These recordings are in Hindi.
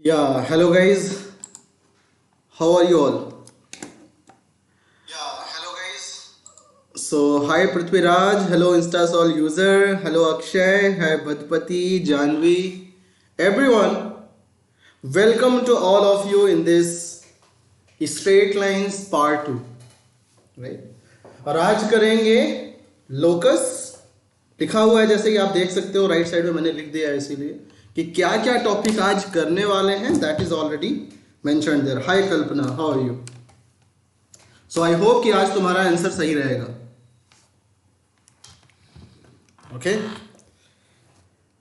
Yeah, hello guys. How are you all? So, hi Prithviraj, hello Instasol user, hello Akshay, hi Bhadpati, Janvi, everyone. Welcome to all of you in this straight lines part 2, right? और आज करेंगे लोकस। लिखा हुआ है जैसे कि आप देख सकते हो राइट साइड में, मैंने लिख दिया है इसीलिए कि क्या क्या टॉपिक आज करने वाले हैं, that is already mentioned there. Hi Kalpana, how are you? So I hope कि आज तुम्हारा आंसर सही रहेगा। ओके,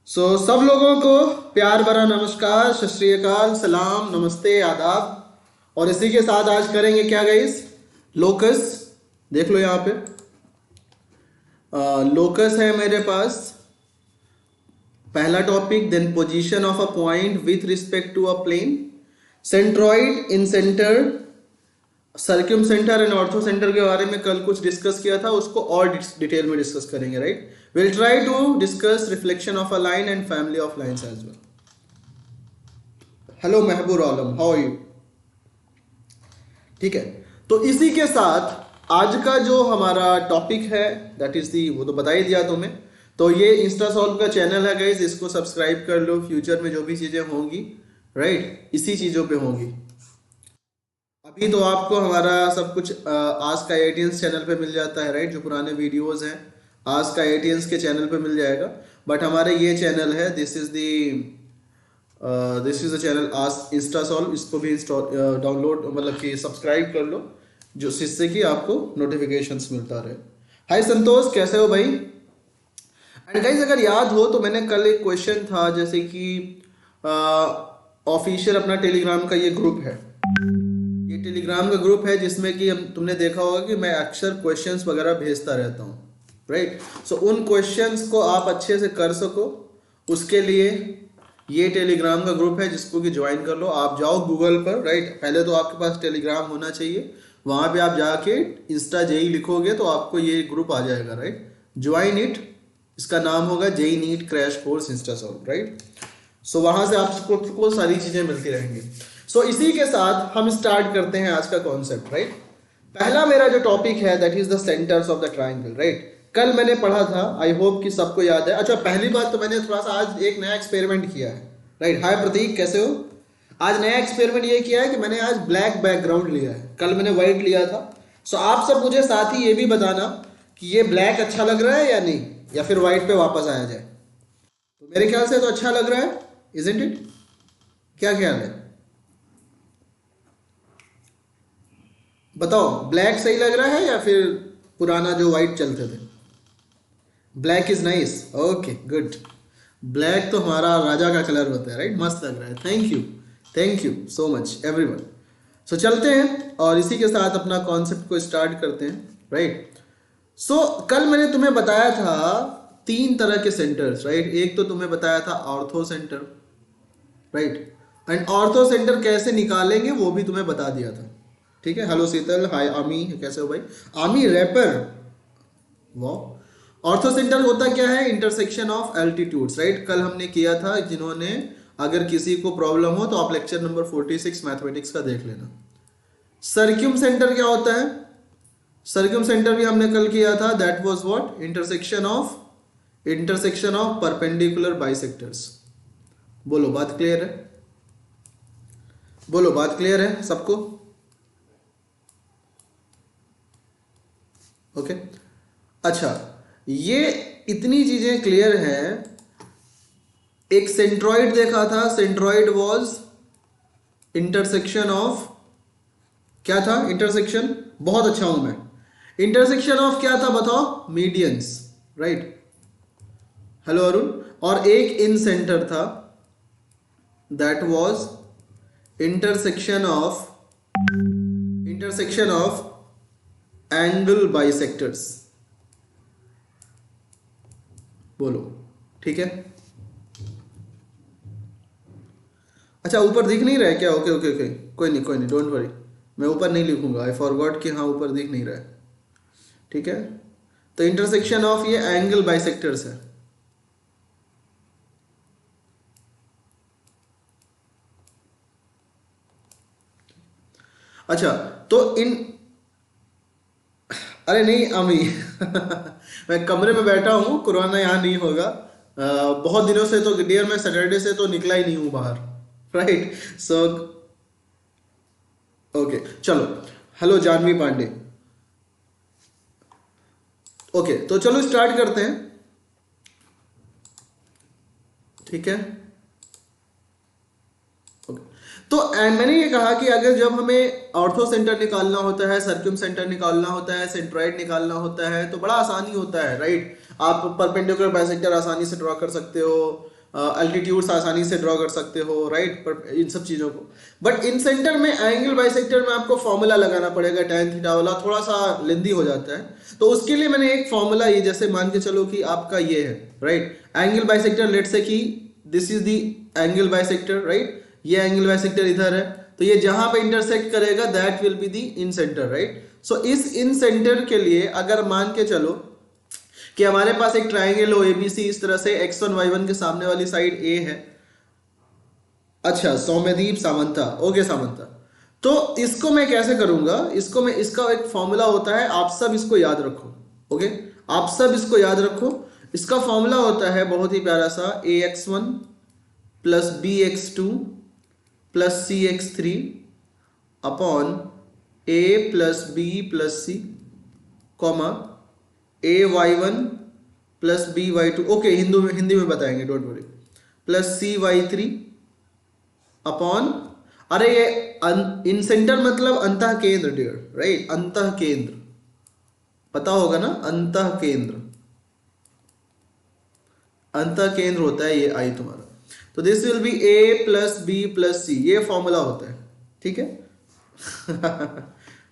सो सब लोगों को प्यार भरा नमस्कार, सत श्री अकाल, सलाम, नमस्ते, आदाब। और इसी के साथ आज करेंगे क्या गाइस? लोकस। देख लो यहाँ पे लोकस है मेरे पास पहला topic. Then position of a point with respect to a plane, centroid, incentre, circumcentre and orthocentre के बारे में कल कुछ डिस्कस किया था, उसको और डिटेल में डिस्कस करेंगे, right? Will try to discuss reflection of a line and family of lines as well. Hello Mahbur Alam, how are you? ठीक है, तो इसी के साथ आज का जो हमारा टॉपिक है दैट इज दी, वो तो बता ही दिया तुम्हें। तो ये इंस्टा सॉल्व का चैनल है गाइज, इसको सब्सक्राइब कर लो। फ्यूचर में जो भी चीजें होंगी, राइट, इसी चीजों पे होंगी। अभी तो आपको हमारा सब कुछ आज का एटीएंस चैनल पे मिल जाता है, राइट? जो पुराने वीडियोस हैं आज का एटीएंस के चैनल पे मिल जाएगा। बट हमारे ये चैनल है, दिस इज द चैनल आज इंस्टा सॉल्व। इसको भी इंस्टॉल डाउनलोड मतलब कि सब्सक्राइब कर लो, जो जिससे कि आपको नोटिफिकेशंस मिलता रहे। हाय संतोष, कैसे हो भाई? एंड गाइज अगर याद हो तो मैंने कल एक क्वेश्चन था, जैसे कि ऑफिशियल अपना टेलीग्राम का ये ग्रुप है, ये टेलीग्राम का ग्रुप है जिसमें कि हम तुमने देखा होगा कि मैं अक्सर क्वेश्चंस वगैरह भेजता रहता हूँ, राइट? सो उन क्वेश्चंस को आप अच्छे से कर सको, उसके लिए ये टेलीग्राम का ग्रुप है जिसको कि ज्वाइन कर लो। आप जाओ गूगल पर, राइट? पहले तो आपके पास टेलीग्राम होना चाहिए, वहाँ पे आप जाके इंस्टा जेई लिखोगे तो आपको ये ग्रुप आ जाएगा, राइट? ज्वाइन इट, इसका नाम होगा JEE NEET crash course insta solve, right? So वहां से आपको सारी चीजें मिलती रहेंगी। सो इसी के साथ हम स्टार्ट करते हैं आज का कॉन्सेप्ट, राइट? पहला मेरा जो टॉपिक है that is the centres of the triangle, right? कल मैंने पढ़ा था, आई होप कि सबको याद है। अच्छा, पहली बात तो मैंने थोड़ा सा आज एक नया एक्सपेरिमेंट किया है, राइट? हाय प्रतीक, कैसे हो? आज नया एक्सपेरिमेंट ये किया है कि मैंने आज ब्लैक बैकग्राउंड लिया है, कल मैंने व्हाइट लिया था। सो आप सब मुझे साथ ही ये भी बताना कि ये ब्लैक अच्छा लग रहा है या नहीं, या फिर व्हाइट पे वापस आया जाए। तो मेरे ख्याल से तो अच्छा लग रहा है, इजंट इट? क्या ख्याल है? बताओ, ब्लैक सही लग रहा है या फिर पुराना जो व्हाइट चलते थे? Black is nice, okay good. Black तो हमारा राजा का कलर होता है, राइट? मस्त लग रहा है, thank you so much everyone. So चलते हैं और इसी के साथ अपना कॉन्सेप्ट को स्टार्ट करते हैं, राइट? सो कल मैंने तुम्हें बताया था तीन तरह के सेंटर्स, राइट? एक तो तुम्हें बताया था ortho centre, right? And ortho centre कैसे निकालेंगे वो भी तुम्हें बता दिया था, ठीक है? हेलो शीतल, हाय आमी, कैसे हो भाई? आमी रैपर, वाह। ऑर्थो सेंटर होता क्या है? Intersection of altitudes, right? कल हमने किया था, जिन्होंने अगर किसी को प्रॉब्लम हो तो आप लेक्चर नंबर 46 मैथमेटिक्स का देख लेना। सर्क्यूम सेंटर क्या होता है? सर्क्यूम सेंटर भी हमने कल किया था, that was what? Intersection of perpendicular bisectors. बोलो बात क्लियर है? बोलो बात क्लियर है सबको? ओके, अच्छा, ये इतनी चीजें क्लियर हैं। एक सेंट्रॉइड देखा था, सेंट्रॉइड वाज इंटरसेक्शन ऑफ, क्या था इंटरसेक्शन? बहुत अच्छा हूं मैं। इंटरसेक्शन ऑफ क्या था बताओ? Medians, right? हेलो अरुण। और एक इन सेंटर था, that was intersection of angle bisectors. बोलो ठीक है? अच्छा, ऊपर दिख नहीं रहा है क्या? ओके ओके ओके, कोई नहीं, डोंट वरी, मैं ऊपर नहीं लिखूंगा। आई फॉरगॉट कि हाँ ऊपर दिख नहीं रहा है, ठीक है? तो इंटरसेक्शन ऑफ ये एंगल बाइसेक्टर्स है। अच्छा, तो इन, अरे नहीं अमी मैं कमरे में बैठा हूँ, कोरोना यहाँ नहीं होगा। बहुत दिनों से तो डियर, मैं सैटरडे से तो निकला ही नहीं हूँ बाहर, राइट। सो ओके, चलो। हेलो जानवी पांडे। ओके, तो चलो स्टार्ट करते हैं, ठीक है। ओके, तो मैंने ये कहा कि अगर जब हमें ऑर्थो सेंटर निकालना होता है, सर्क्यूम सेंटर निकालना होता है, सेंट्रॉइड निकालना होता है, तो बड़ा आसानी होता है, राइट। आप परपेंडिकुलर बाइसेक्टर आसानी से ड्रॉ कर सकते हो, अल्टीट्यूड्स आसानी से ड्रॉ कर सकते हो, राइट, पर इन सब चीज़ों को। बट इन सेंटर में, एंगल बाइसेक्टर में आपको फॉर्मूला लगाना पड़ेगा, टैन थीटा वाला, थोड़ा सा लेंदी हो जाता है। तो उसके लिए मैंने एक फॉर्मूला, ये जैसे मान के चलो कि आपका ये है, राइट, एंगल बाइसेक्टर, लेट से कि this is the angle bisector, right. ये एंगल बाइसेक्टर इधर है, तो ये जहां पे इंटरसेक्ट करेगा that will be the incentre, right. So इस इन सेंटर के लिए अगर मान के चलो कि हमारे पास एक ट्राइंगल हो एबीसी, इस तरह से x1 y1 के सामने वाली साइड ए है। अच्छा, सौम्यदीप सामंता, ओके सामंता। तो इसको मैं कैसे करूंगा, इसको मैं, इसका एक फॉर्मूला होता है, आप सब इसको याद रखो, ओके, आप सब इसको याद रखो। इसका फॉर्मूला होता है बहुत ही प्यारा सा, ax1 plus bx2 plus cx3 upon a plus b plus c, comma ay1 plus by2, okay, Hindi में बताएंगे, don't worry, plus cy3 upon, अरे ये इन सेंटर मतलब अंतः केंद्र डियर, राइट, अंतः केंद्र, पता होगा ना, अंतः केंद्र, अंतः केंद्र होता है ये आई तुम्हारा। तो this will be a plus b plus c, ये फॉर्मूला होता है, ठीक है।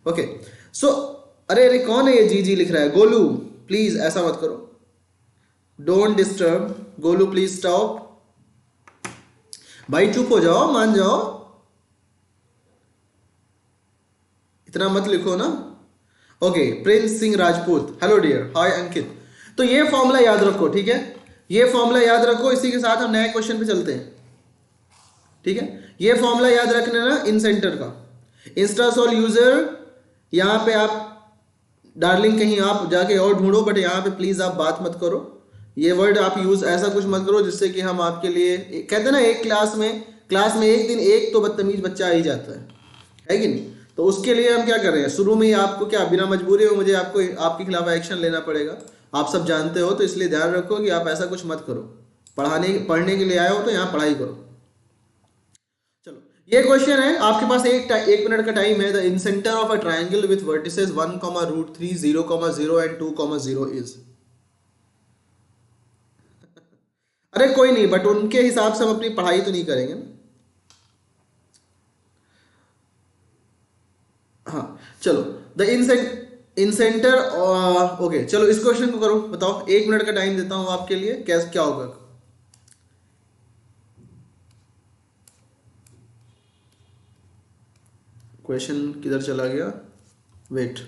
ओके, सो अरे अरे कौन है ये जी जी लिख रहा है, गोलू प्लीज ऐसा मत करो, don't disturb, Golu please stop, भाई चुप हो जाओ, मान जाओ, इतना मत लिखो ना। Okay, Prince Singh Rajput, hello dear, hi Ankit. तो ये फॉर्मूला याद रखो, ठीक है, ये फॉर्मूला याद रखो। इसी के साथ हम नए क्वेश्चन पे चलते हैं, ठीक है। ये फॉर्मूला याद रखना ना, इन सेंटर का। इंस्टासॉल यूजर, यहाँ पे आप डार्लिंग कहीं आप जाके और ढूंढो, बट यहाँ पे प्लीज आप बात मत करो, ये वर्ड आप यूज ऐसा कुछ मत करो जिससे कि हम आपके लिए, कहते हैं ना, एक क्लास में एक दिन एक तो बदतमीज बच्चा आ ही जाता है कि नहीं। तो उसके लिए हम क्या कर रहे हैं, शुरू में ही आपको क्या बिना मजबूरी में मुझे आपको आपके खिलाफ एक्शन लेना पड़ेगा, आप सब जानते हो। तो इसलिए ध्यान रखो कि आप ऐसा कुछ मत करो, पढ़ने के लिए आए हो तो यहाँ पढ़ाई करो। चलो, ये क्वेश्चन है आपके पास, एक मिनट का टाइम है। The in centre of a triangle with vertices 1,√3 0,0 and 2,0 is, अरे कोई नहीं, बट उनके हिसाब से हम अपनी पढ़ाई तो नहीं करेंगे ना। हाँ, चलो, द इन सेंटर, ओके, चलो इस क्वेश्चन को करो, बताओ, 1 मिनट का टाइम देता हूं आपके लिए, कैसे क्या होगा। क्वेश्चन किधर चला गया, वेट,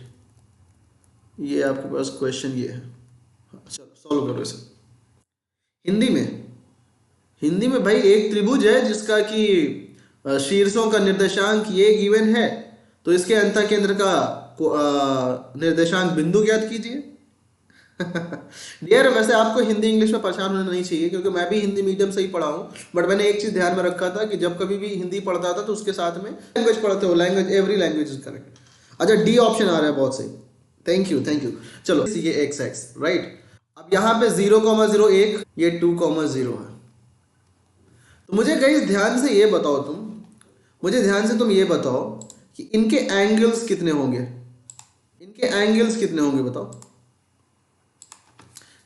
ये आपके पास क्वेश्चन ये है, चलो सॉल्व करो इसे हिंदी में भाई। एक त्रिभुज है जिसका कि शीर्षों का निर्देशांक ये गिवन है, तो इसके अंतः केंद्र का निर्देशांक बिंदु ज्ञात कीजिए। डियर, वैसे आपको हिंदी इंग्लिश में परेशान होना नहीं चाहिए, क्योंकि मैं भी हिंदी मीडियम से ही पढ़ा हूँ। बट मैंने एक चीज ध्यान में रखा था कि जब कभी भी हिंदी पढ़ता था तो उसके साथ में लैंग्वेज पढ़ते हो, language, every language is correct. अच्छा, डी ऑप्शन आ रहा है, बहुत सही, थैंक यू थैंक यू। चलो, ये एक्स एक्स, राइट। अब यहाँ पे 0,0 1, ये 2,0 है। तो मुझे गाइस ध्यान से ये बताओ, तुम ये बताओ कि इनके एंगल्स कितने होंगे, बताओ।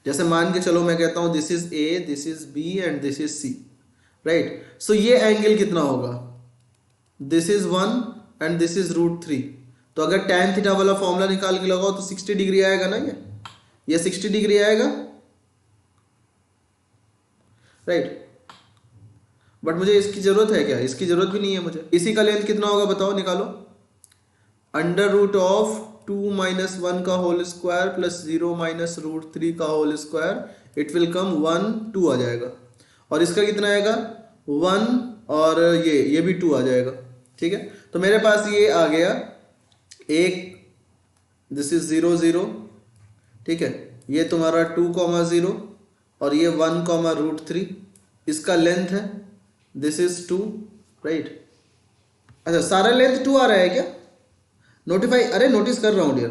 जैसे मान के चलो मैं कहता हूं this is A, this is B and this is C, right. So ये एंगल कितना होगा, this is 1 and this is √3। तो अगर tan थीटा वाला फॉर्मूला निकाल के लगाओ तो 60 डिग्री आएगा ना, ये 60 डिग्री आएगा, राइट। बट मुझे इसकी जरूरत है क्या, इसकी जरूरत भी नहीं है मुझे। इसी का लेंथ कितना होगा बताओ, निकालो। √2 - 1 का होल स्क्वायर प्लस 0 - √3 का whole square, it will come 1 2 आ जाएगा। और इसका कितना आएगा, 1, और ये भी 2 आ जाएगा, ठीक है। तो मेरे पास ये आ गया एक दिस इज 0 0, ठीक है, ये तुम्हारा 2,0 और ये 1,√3, इसका लेंथ है दिस इज 2, राइट। अच्छा सारा लेंथ 2 आ रहा है क्या? नोटिफाई, अरे नोटिस कर रहा हूँ डियर,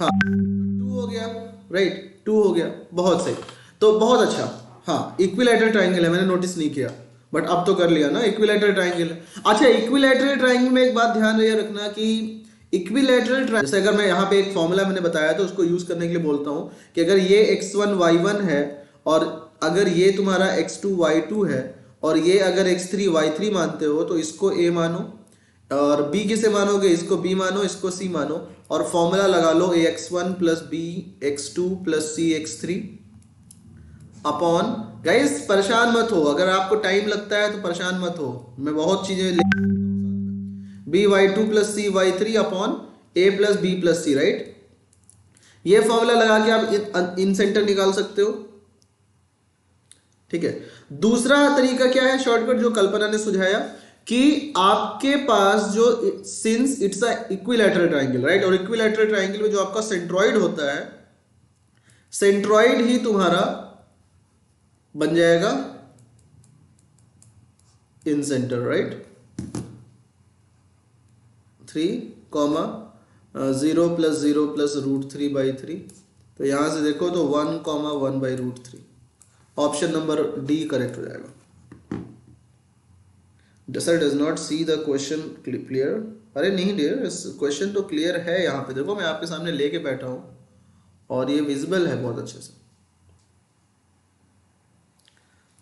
हाँ 2 हो गया, राइट 2 हो गया, बहुत सही, तो बहुत अच्छा। हाँ इक्विलैटरल ट्राइंगल है, मैंने नोटिस नहीं किया बट अब तो कर लिया ना, इक्विलैटरल ट्राइंगल है। अच्छा इक्विलैटरल ट्राइंगल में एक बात ध्यान ये रखना कि इक्विलैटरल ट्राइंगल, जैसे अगर मैं यहाँ पे एक फॉर्मूला मैंने बताया तो उसको यूज करने के लिए बोलता हूँ कि अगर ये x1 y1 है और अगर ये तुम्हारा x2 y2 है और ये अगर x3 y3 मानते हो तो इसको a मानो, और b किसे मानोगे, इसको b मानो, इसको c मानो, और फॉर्मूला लगा लो ax1 plus b x2 plus c x3 upon, guys परेशान मत हो, अगर आपको टाइम लगता है तो परेशान मत हो, मैं बहुत चीजें B Y to plus C Y three upon a plus b plus c, right. ये फॉर्मूला लगा के आप इन सेंटर निकाल सकते हो, ठीक है। दूसरा तरीका क्या है शॉर्टकट जो कल्पना ने सुझाया कि आपके पास जो since it's a equilateral triangle, right, और इक्विलैटरल ट्रायंगल में जो आपका सेंट्रॉइड होता है, सेंट्रॉइड ही तुम्हारा बन जाएगा इन सेंटर, राइट। 3,0 प्लस 0 प्लस √3/3, तो यहां से देखो तो 1,1/√3, ऑप्शन नंबर डी करेक्ट हो जाएगा। Sir does not see the question clear, अरे नहीं डियर, क्वेश्चन तो क्लियर है, यहाँ पे देखो मैं आपके सामने लेके बैठा हूं और ये विजिबल है बहुत अच्छे से,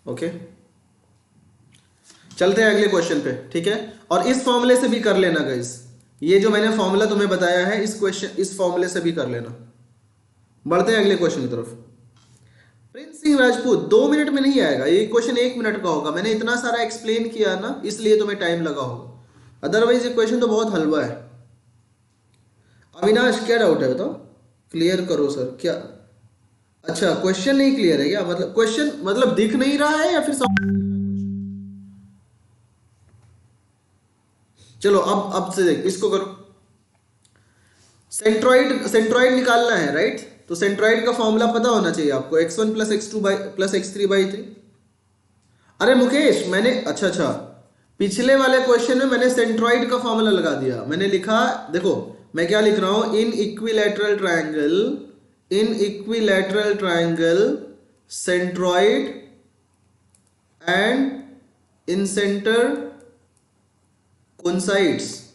ओके। चलते हैं अगले क्वेश्चन पे, ठीक है। और इस फॉर्मूले से भी कर लेना गाइस, ये जो मैंने फॉर्मूला तुम्हें बताया है इस फॉर्मूले से भी कर लेना। बढ़ते हैं अगले क्वेश्चन की तरफ। प्रिंस सिंह राजपूत 2 मिनट में नहीं आएगा, ये क्वेश्चन 1 मिनट का होगा, मैंने इतना सारा एक्सप्लेन किया ना इसलिए तुम्हें टाइम लगा होगा, अदरवाइज ये क्वेश्चन तो बहुत हलवा है। अविनाश क्या डाउट है बताओ, क्लियर करो सर। क्या अच्छा क्वेश्चन नहीं क्लियर है क्या, मतलब क्वेश्चन मतलब दिख नहीं रहा है या फिर चलो अब से देख, इसको करो। सेंट्रॉइड निकालना है, राइट, तो सेंट्रॉइड का फॉर्मूला पता होना चाहिए आपको, x1 plus x2 plus x3/3। अरे मुकेश मैंने अच्छा पिछले वाले क्वेश्चन में मैंने सेंट्रॉइड का फॉर्मूला लगा दिया, मैंने लिखा, देखो मैं क्या लिख रहा हूं, in equilateral triangle centroid and incentre coincides,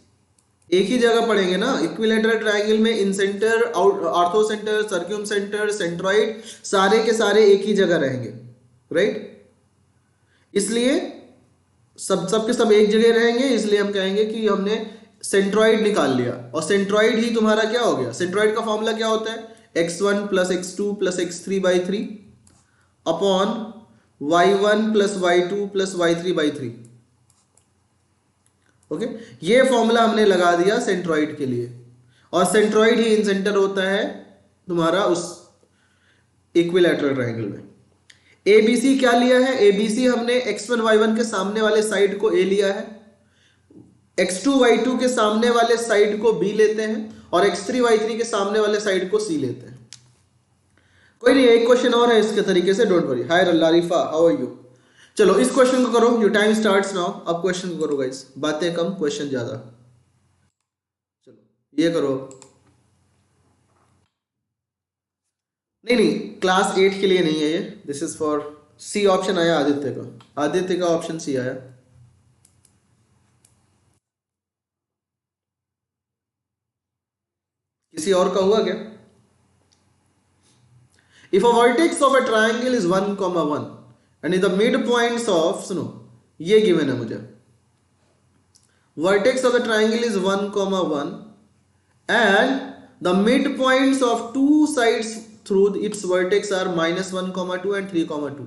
एक ही जगह पढ़ेंगे ना। इक्विलैटरल ट्रायंगल में incentre, orthocentre, circumcentre, centroid सारे के सारे एक ही जगह रहेंगे, राइट। इसलिए सब के सब एक जगह रहेंगे, इसलिए हम कहेंगे कि हमने सेंट्रॉइड निकाल लिया, और सेंट्रॉइड ही तुम्हारा क्या हो गया, सेंट्रॉइड का फॉर्मूला क्या होता है, x1 plus x2 plus x3/3 upon y1 plus y2 plus y3/3, okay. ये फॉर्मूला हमने लगा दिया सेंट्रॉइड के लिए, और सेंट्रॉइड ही इन सेंटर होता है तुम्हारा उस इक्विलैटरल ट्रायंगल में। एबीसी क्या लिया है, एबीसी हमने x1 y1 के सामने वाले साइड को a लिया है, x2 y2 के सामने वाले साइड को b लेते हैं, और x3 y3 के सामने वाले साइड को c लेते हैं। कोई नहीं, एक क्वेश्चन और है इसके तरीके से, don't worry. Hi Larifa, how are you. चलो इस क्वेश्चन को करो, योर टाइम स्टार्ट्स नाउ। अब क्वेश्चन को करो गाइस, बातें कम क्वेश्चन ज्यादा। चलो ये करो, नहीं क्लास 8 के लिए नहीं है ये, this is for C option आया आदित्य का ऑप्शन सी आया। किसी और का हुआ क्या? If a vertex of a triangle is 1,1 and the mid points of, सुनो ये गिवन है मुझे, vertex of the triangle is 1,1 and the midpoints of two sides through its vertex are -1,2 and 3,2।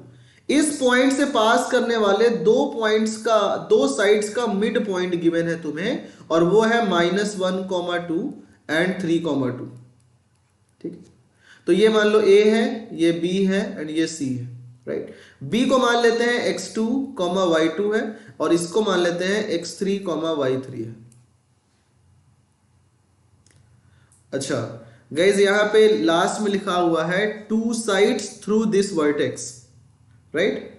इस पॉइंट से पास करने वाले दो पॉइंट्स का, दो साइड्स का मिड पॉइंट गिवन है तुम्हें, और वो है -1,2 एंड 3,2, ठीक। तो ये मान लो A है, ये B है एंड ये C है, राइट। B को मान लेते हैं x2, y2 है, और इसको मान लेते हैं x3, y3 है। अच्छा गाइज, यहाँ पे लास्ट में लिखा हुआ है two sides through this vertex, right?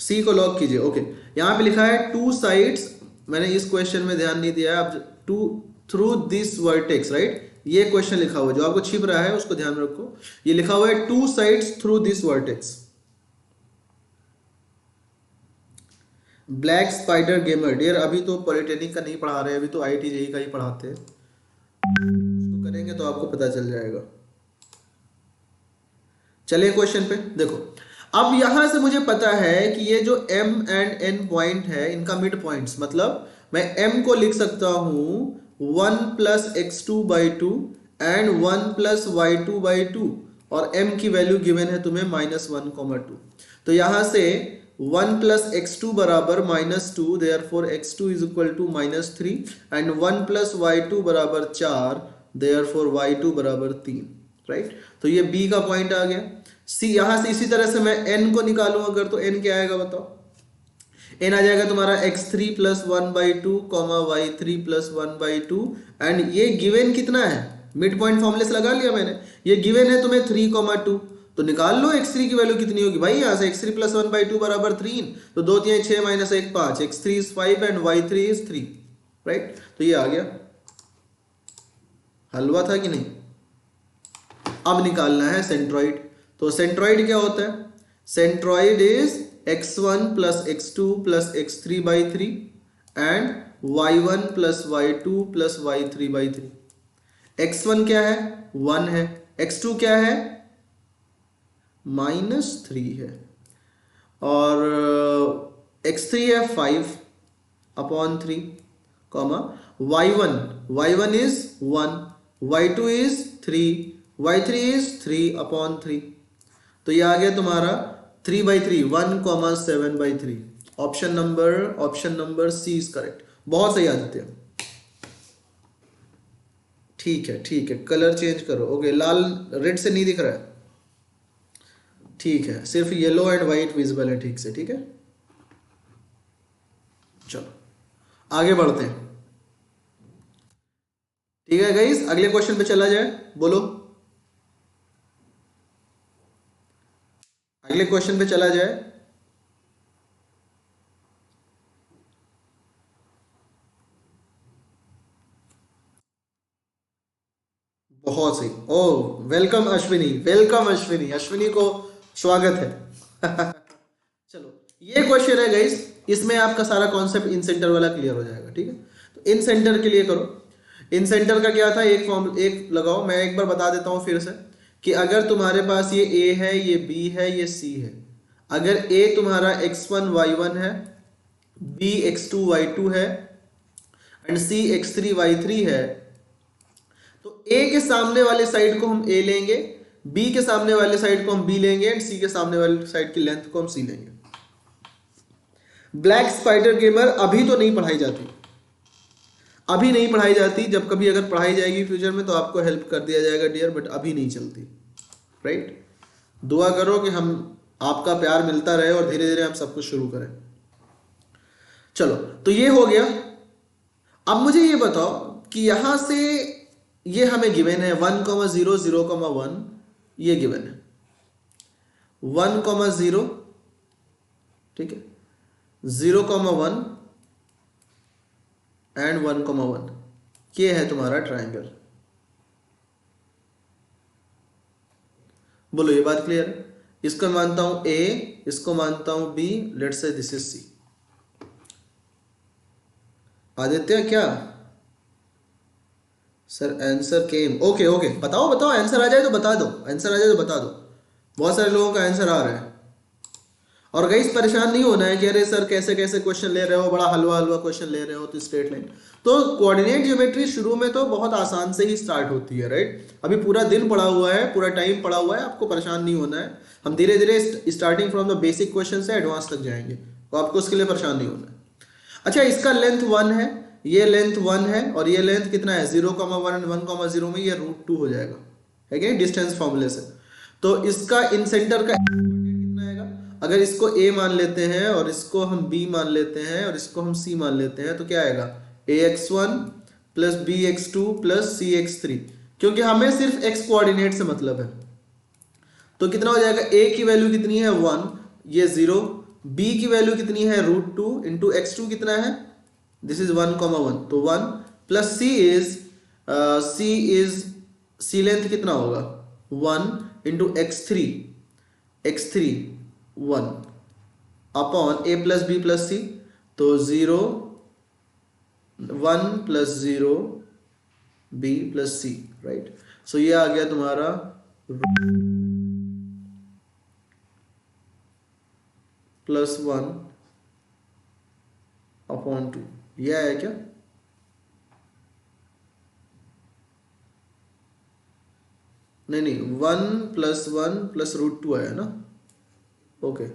C को लॉक कीजिए। ओके, यहाँ पे लिखा है टू साइड्स, मैंने इस क्वेश्चन में ध्यान नहीं दिया है। अब two through this vertex, right? ये क्वेश्चन लिखा हुआ है, जो आपको छिप रहा है उसको ध्यान में रखो। ये लिखा हुआ है two sides through this vertex. Black spider gamer dear, अभी तो पॉलिटेक्निक का नहीं पढ़ा रहे, अभी तो आईआईटी जेई का ही पढ़ाते हैं। उसको करेंगे तो आपको पता चल जाएगा। चलिए क्वेश्चन पे देखो। अब यहां से मुझे पता है कि ये जो m एंड n पॉइंट है, इनका मिड पॉइंट्स, मतलब मैं m को लिख सकता हूं 1 plus x two by two and 1 plus y two by two, और m की वैल्यू गिवन है तुम्हें -1, 2। तो यहां से 1 प्लस एक्स टू बराबर -2, therefore x2 is equal to -3, and 1 plus y two बराबर 4, देयरफॉर y2 बराबर 3, राइट? तो ये b का पॉइंट आ गया। सी, यहां से इसी तरह से मैं n को निकालूं अगर, तो n क्या आएगा बताओ? n आ जाएगा तुम्हारा x3 plus 1/2 comma y3 plus 1/2, and ये गिवन कितना है? मिड पॉइंट फॉर्मूले से लगा लिया मैंने। ये गिवन है तुम्हें 3,2, तो निकाल लो x3 की वैल्यू कितनी होगी भाई। यहां से x3 प्लस 1/2 बराबर 3, तो 2 3 6 minus 1 5, x3 is 5 and y3 is 3, right? तो ये आ गया। हलवा था कि नहीं? अब निकालना है सेंट्रॉइड। तो सेंट्रॉइड क्या होता है? Centroid is x1 plus x2 plus x3 by 3 and y1 plus y2 plus y3 by 3। x1 क्या है? 1 है। x2 क्या है? -3 है। और x3 है 5/3 comma y1 is 1, y2 is 3, y3 is 3/3। तो ये आ गया तुम्हारा 3/3, 1,7/3। Option number C is correct. बहुत सही आदित्य। ठीक है, कलर चेंज करो। ओके, लाल रेड से नहीं दिख रहा है, ठीक है, सिर्फ येलो एंड व्हाइट विजिबल है ठीक से, ठीक है। चलो आगे बढ़ते हैं। ठीक है गाइस, अगले क्वेश्चन पे चला जाए, बोलो। अगले क्वेश्चन पे चला जाए। बहुत सही। ओह वेलकम अश्विनी, अश्विनी को स्वागत है। चलो ये क्वेश्चन है गाइस, इसमें आपका सारा कॉन्सेप्ट इन सेंटर वाला क्लियर हो जाएगा, ठीक है। तो इन सेंटर के लिए करो। इन सेंटर का क्या था, एक लगाओ। मैं एक बार बता देता हूं फिर से कि अगर तुम्हारे पास ये a है, ये b है, ये c है। अगर a तुम्हारा x1 y1 है, b x2 y2 है एंड c x3 y3 है, तो a के सामने वाले साइड को हम a लेंगे, b के सामने वाले साइड को हम b लेंगे एंड c के सामने वाले साइड की लेंथ को हम c लेंगे। ब्लैक स्पाइडर गेमर अभी तो नहीं पढ़ाई जाती, अभी नहीं पढ़ाई जाती। जब कभी अगर पढ़ाई जाएगी फ्यूचर में तो आपको हेल्प कर दिया जाएगा डियर, बट अभी नहीं चलती, राइट? दुआ करो कि हम आपका प्यार मिलता रहे और धीरे धीरे हम सब कुछ शुरू करें। चलो तो ये हो गया। अब मुझे ये बताओ कि यहां से ये हमें गिवन है 1,0 0,1, ये गिवन है 1,0, ठीक है, 0,1 एंड 1,1। ये है तुम्हारा ट्रायंगल। बोलो ये बात क्लियर है? इसको मानता हूं A, इसको मानता हूं B, let's say this is C। Aditya क्या सर आंसर केम? ओके बताओ आंसर आ जाए तो बता दो, बहुत सारे लोगों का आंसर आ रहा है। और गाइस परेशान नहीं होना है कि अरे सर कैसे क्वेश्चन ले रहे हो, बड़ा हलवा क्वेश्चन ले रहे हो, तो स्ट्रेट लाइन। तो कोऑर्डिनेट ज्योमेट्री शुरू में तो बहुत आसान से ही स्टार्ट होती है, राइट? अभी पूरा दिन पड़ा हुआ है, पूरा टाइम पड़ा हुआ है, आपको परेशान नहीं होना है। हम धीरे धीरे starting from the basic question से एडवांस तक जाएंगे, तो आपको उसके लिए परेशान नहीं होना है। अच्छा, इसका लेंथ 1 है, ये लेंथ 1 है, और ये लेंथ कितना है 0,1 एंड 1,0 में ये √2 हो जाएगा, है क्या, डिस्टेंस फॉर्मूले से। तो इसका इन सेंटर का कितना आएगा? अगर इसको a मान लेते हैं और इसको हम b मान लेते हैं और इसको हम c मान लेते हैं, तो क्या आएगा ax1 plus b x two plus c x three, क्योंकि हमें सिर्फ एक्स कोऑर्डिनेट से मतलब है। तो कितना हो जाएगा, ए की वैल्यू कितनी है 1, ये 0, बी की वैल्यू कितनी है √2 इंटू एक्स टू कितना है, दिस इज 1,1, तो 1 plus C is C length कितना होगा 1 into x three 1 upon a plus b plus c, तो 0 1 plus 0 b plus c, right. So ये आ गया तुम्हारा +1 अपॉन 2, यह है क्या, नहीं 1 प्लस 1 प्लस √2 आया ना, ओके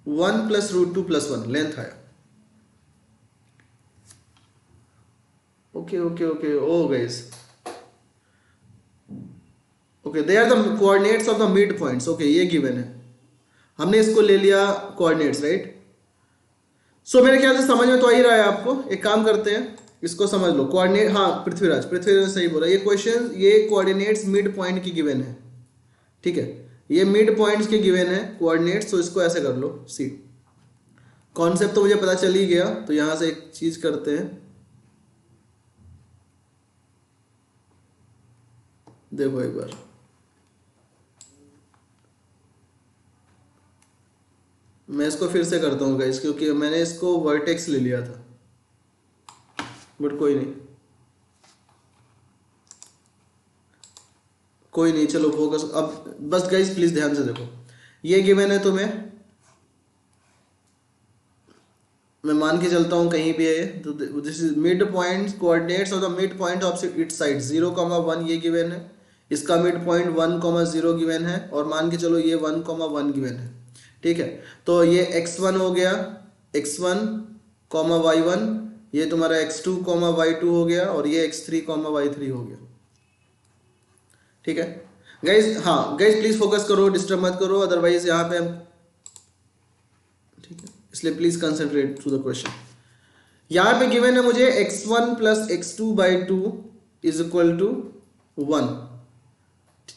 1 प्लस √2 प्लस 1 लेंथ आया, okay oh guys, okay they are the coordinates of the mid points, okay ये गिवन है, हमने इसको ले लिया कोऑर्डिनेट्स, राइट। सो मेरे ख्याल से समझ में तो आ ही रहा है आपको, एक काम करते हैं इसको समझ लो, कोऑर्डिनेट, हाँ पृथ्वीराज सही बोला, ये क्वेश्चन ये कोऑर्डिनेट्स मिड पॉइंट की गिवन है, ठीक है, ये मिड पॉइंट्स के गिवन है कोऑर्डिनेट्स, तो इसको ऐसे कर लो सी, कॉन्सेप्ट तो मुझे पता चल ही गया, तो यहां से एक चीज करते हैं, देखो एक बार, मैं इसको फिर से करता हूँ गाइस, क्योंकि मैंने इसको वर्टेक्स ले लिया था, बट कोई नहीं, चलो फोकस अब, बस गाइस प्लीज ध्यान से देखो, ये गिवन है तुम्हें, मैं मान के चलता हूँ कहीं भी है, तो this is mid point, coordinates of the mid point of its side 0,1 ये गिवन है, इसका मिड पॉइंट 1,0 गिवन है, और मान के चलो ये 1,1 गिवन है, ठीक है। तो ये x1 हो गया, x1, y1, ये तुम्हारा x2, y2 हो गया, और ये x3, y3 हो गया, ठीक है गाइज। हाँ गाइज प्लीज फोकस करो, डिस्टर्ब मत करो, अदरवाइज यहाँ पे, ठीक है, इसलिए please concentrate to the question. यहाँ पे गिवन है मुझे x1 plus x2/2 is equal to 1,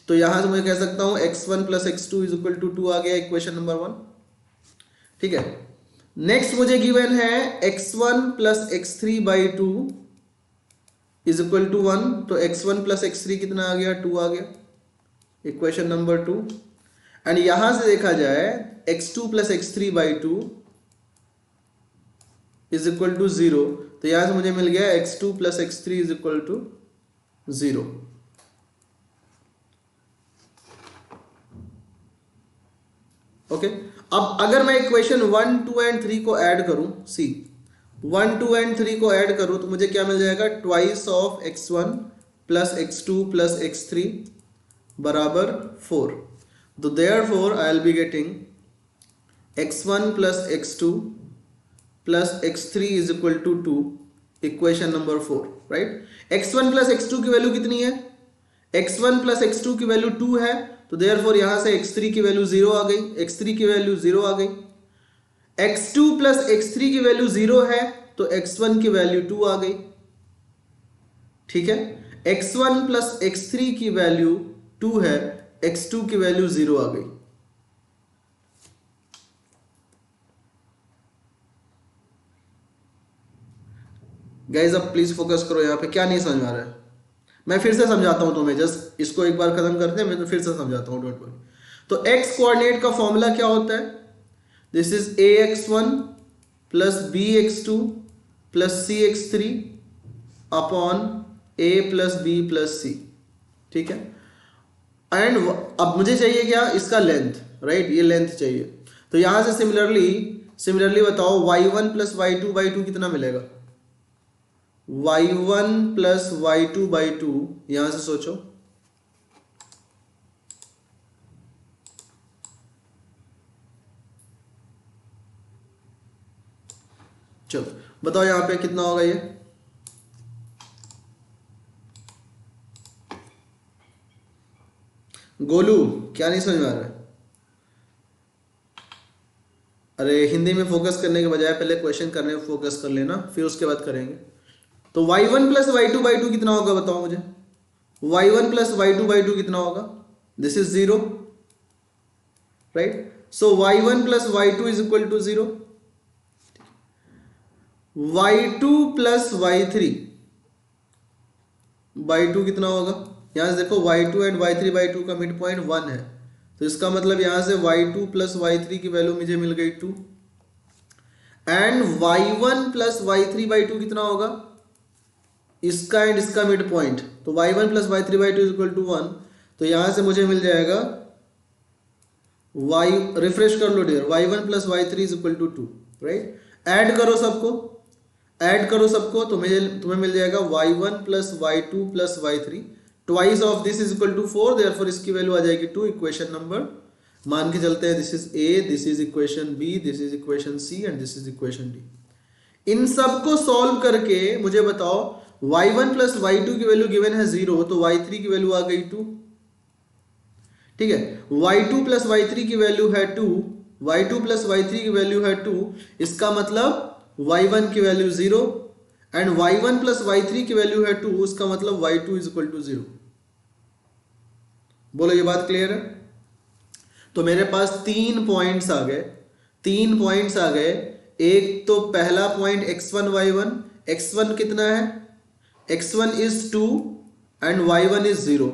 तो यहां से मैं कह सकता हूं x1 plus x2 is equal to 2 आ गया इक्वेशन नंबर 1, ठीक है। नेक्स्ट मुझे गिवन है x1 plus x3/2 is equal to 1, तो x1 प्लस x3 कितना आ गया 2 आ गया, इक्वेशन नंबर 2। एंड यहां से देखा जाए x2 plus x3/2 is equal to 0, तो यहां से मुझे मिल गया x2 plus x3 is equal to 0। Okay अब अगर मैं इक्वेशन 1, 2 एंड 3 को ऐड करूं, सी 1, 2 एंड 3 को ऐड करूं, तो मुझे क्या मिल जाएगा, twice of x1 plus x2 plus x3 बराबर 4, तो therefore I will be getting x1 plus x2 plus x3 is equal to 2, equation number 4, right. x1 plus x2 की वैल्यू कितनी है, x1 प्लस x2 की वैल्यू 2 है, तो देयरफॉर यहां से x3 की वैल्यू 0 आ गई, x3 की वैल्यू 0 आ गई, x2 प्लस x3 की वैल्यू 0 है, तो x1 की वैल्यू 2 आ गई, ठीक है। x1 प्लस x3 की वैल्यू 2 है, x2 की वैल्यू 0 आ गई। गाइज अब प्लीज फोकस करो, यहां पे क्या नहीं समझ आ रहा है, मैं फिर से समझाता हूं तुम्हें, जस्ट इसको एक बार खत्म करते हैं, मैं तो फिर से समझाता हूं, डोंट वरी। तो x कोऑर्डिनेट का फॉर्मूला क्या होता है, this is ax1 plus bx2 plus cx3 upon a plus b plus c, ठीक है। एंड अब मुझे चाहिए क्या, इसका लेंथ, राइट, ये लेंथ चाहिए, तो यहां से सिमिलरली बताओ y1 प्लस y2/2 कितना मिलेगा, y1 प्लस y2/2, यहां से सोचो, चलो बताओ यहां पे कितना होगा ये, गोलू क्या नहीं समझ में आ रहा है, अरे हिंदी में फोकस करने के बजाय पहले क्वेश्चन करने में फोकस कर लेना, फिर उसके बाद करेंगे। तो y1 प्लस y2 कितना होगा बताओ मुझे। y1 प्लस y2 कितना होगा? This is 0, right. So y1 plus y2 is equal to 0। y2 plus y2 कितना होगा? यहां से देखो y2 एंड y3 का मिड पॉइंट 1 है, तो इसका मतलब यहां से y2 प्लस y3 की वैल्यू मुझे मिल गई 2। एंड y1 प्लस y3 कितना होगा? इसका एंड इसका मिड पॉइंट, तो y1 plus y3 is equal to 1। तो यहां से मुझे मिल जाएगा y, रिफ्रेश कर लो dear, y1 plus y3 is equal to 2, right. Add करो सबको, ऐड करो सबको, तो तुम्हें मिल जाएगा y1 plus y2 plus y3, twice of this is equal to 4, therefore इसकी वैल्यू आ जाएगी 2। इक्वेशन नंबर मान के चलते हैं, this is A, this is equation B, this is equation C and this is equation D. इन सबको सॉल्व करके मुझे बताओ y1 प्लस y2 की वैल्यू गिवन है 0, तो y3 की वैल्यू आ गई 2, ठीक है। y2 प्लस y3 की वैल्यू है 2, y2 प्लस y3 की वैल्यू है 2, इसका मतलब y1 की value 0 and y1 plus y3 की वैल्यू है 2, इसका मतलब y2 इज इक्वल टू 0। बोलो ये बात क्लियर है? तो मेरे पास 3 पॉइंट्स आ गए, 3 पॉइंट्स आ गए। एक तो पहला पॉइंट x1 y1, x1 कितना है? x1 is 2 and y1 is 0।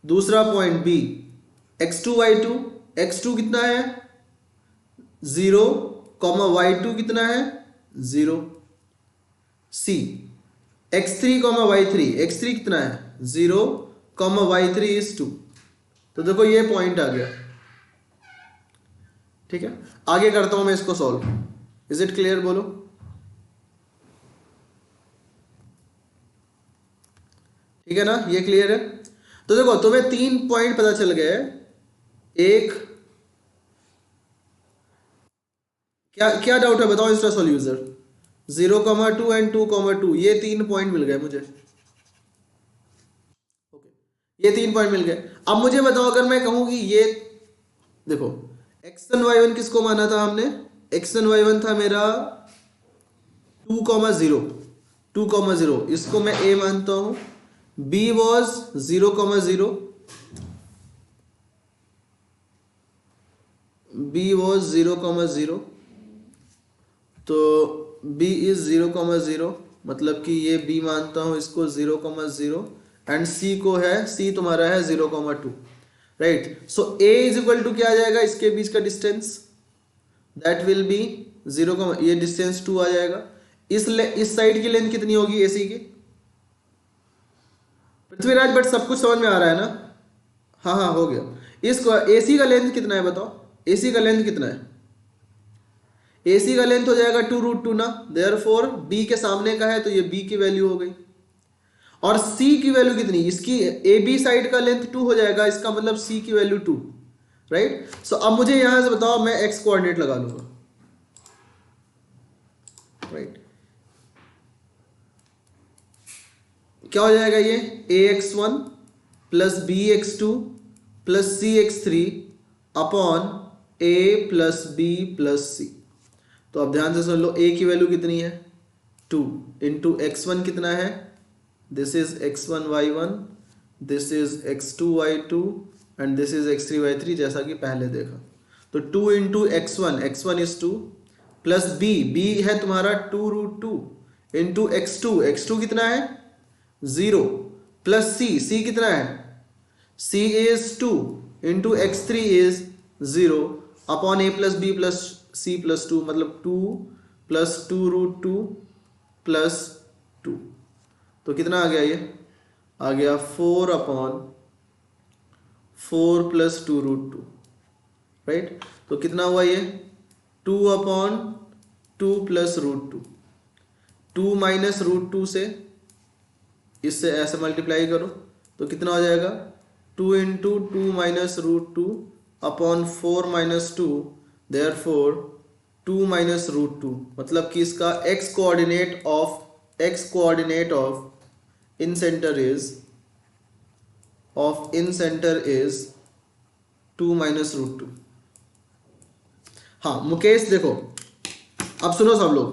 दूसरा point B x2 y2, x2 कितना है? 0, y2 कितना है? 0। सी x3 y3, x3 कितना है? 0, y3 इज 2। तो देखो ये पॉइंट आ गया, ठीक है। आगे करता हूं मैं इसको सॉल्व। Is it clear? बोलो। ठीक है ना, ये क्लियर है? तो देखो तुम्हें 3 पॉइंट पता चल गए। एक क्या क्या डाउट है बताओ इंस्टा सॉल्व यूजर? 0,2 एंड 2,2, ये 3 पॉइंट मिल गए मुझे। ओके, ये 3 पॉइंट मिल गए। अब मुझे बताओ, अगर मैं कहूं कि ये देखो x1 y1 किसको माना था हमने? x1 y1 था मेरा 2,0, 2,0, इसको मैं a मानता हूं। b वॉज 0,0, b वॉज 0,0, तो b इज 0,0, मतलब कि ये b मानता हूं इसको 0,0 एंड c को है, c तुम्हारा है 0,2, right. So a is equal to क्या आ जाएगा? इसके बीच का डिस्टेंस, दैट विल बी 0, ये डिस्टेंस 2 आ जाएगा। इस साइड की लेंथ कितनी होगी AC की? पृथ्वीराज बट सब कुछ समझ में आ रहा है ना? हाँ हाँ हो गया। इसको AC का लेंथ कितना है बताओ? AC का लेंथ कितना है? AC का लेंथ हो जाएगा 2√2 ना, देयरफॉर B के सामने का है तो ये B की वैल्यू हो गई। और C की वैल्यू कितनी? इसकी AB साइड का लेंथ 2 हो जाएगा, इसका मतलब C की वैल्यू 2, राइट। सो अब मुझे यहां से बताओ, मैं x कोऑर्डिनेट लगा लूंगा, राइट। क्या हो जाएगा ये? ax1 plus bx2 plus cx3 upon a plus b plus c। तो अब ध्यान से सुन लो, a की वैल्यू कितनी है? 2 इंटू x1 कितना है? This is x1 y1, this is x2 y2 and this is x3 y3, जैसा कि पहले देखा। तो 2 into x1, x1 is 2 plus b है तुम्हारा 2√2 इंटू x2 कितना है? 0 प्लस c कितना है? c is 2 into x3 is 0 upon a plus b plus c plus 2, मतलब 2 प्लस 2√2 प्लस 2। तो कितना आ गया? ये आ गया 4 अपॉन 4 प्लस 2√2, राइट। तो कितना हुआ ये? 2 अपॉन 2 प्लस √2, 2 माइनस √2 से इससे ऐसे मल्टीप्लाई करो तो कितना हो जाएगा? 2 into 2 minus √2 upon 4 minus 2, therefore 2 minus √2, मतलब कि इसका x coordinate of in centre is 2 minus √2। हाँ मुकेश देखो, अब सुनो सब लोग,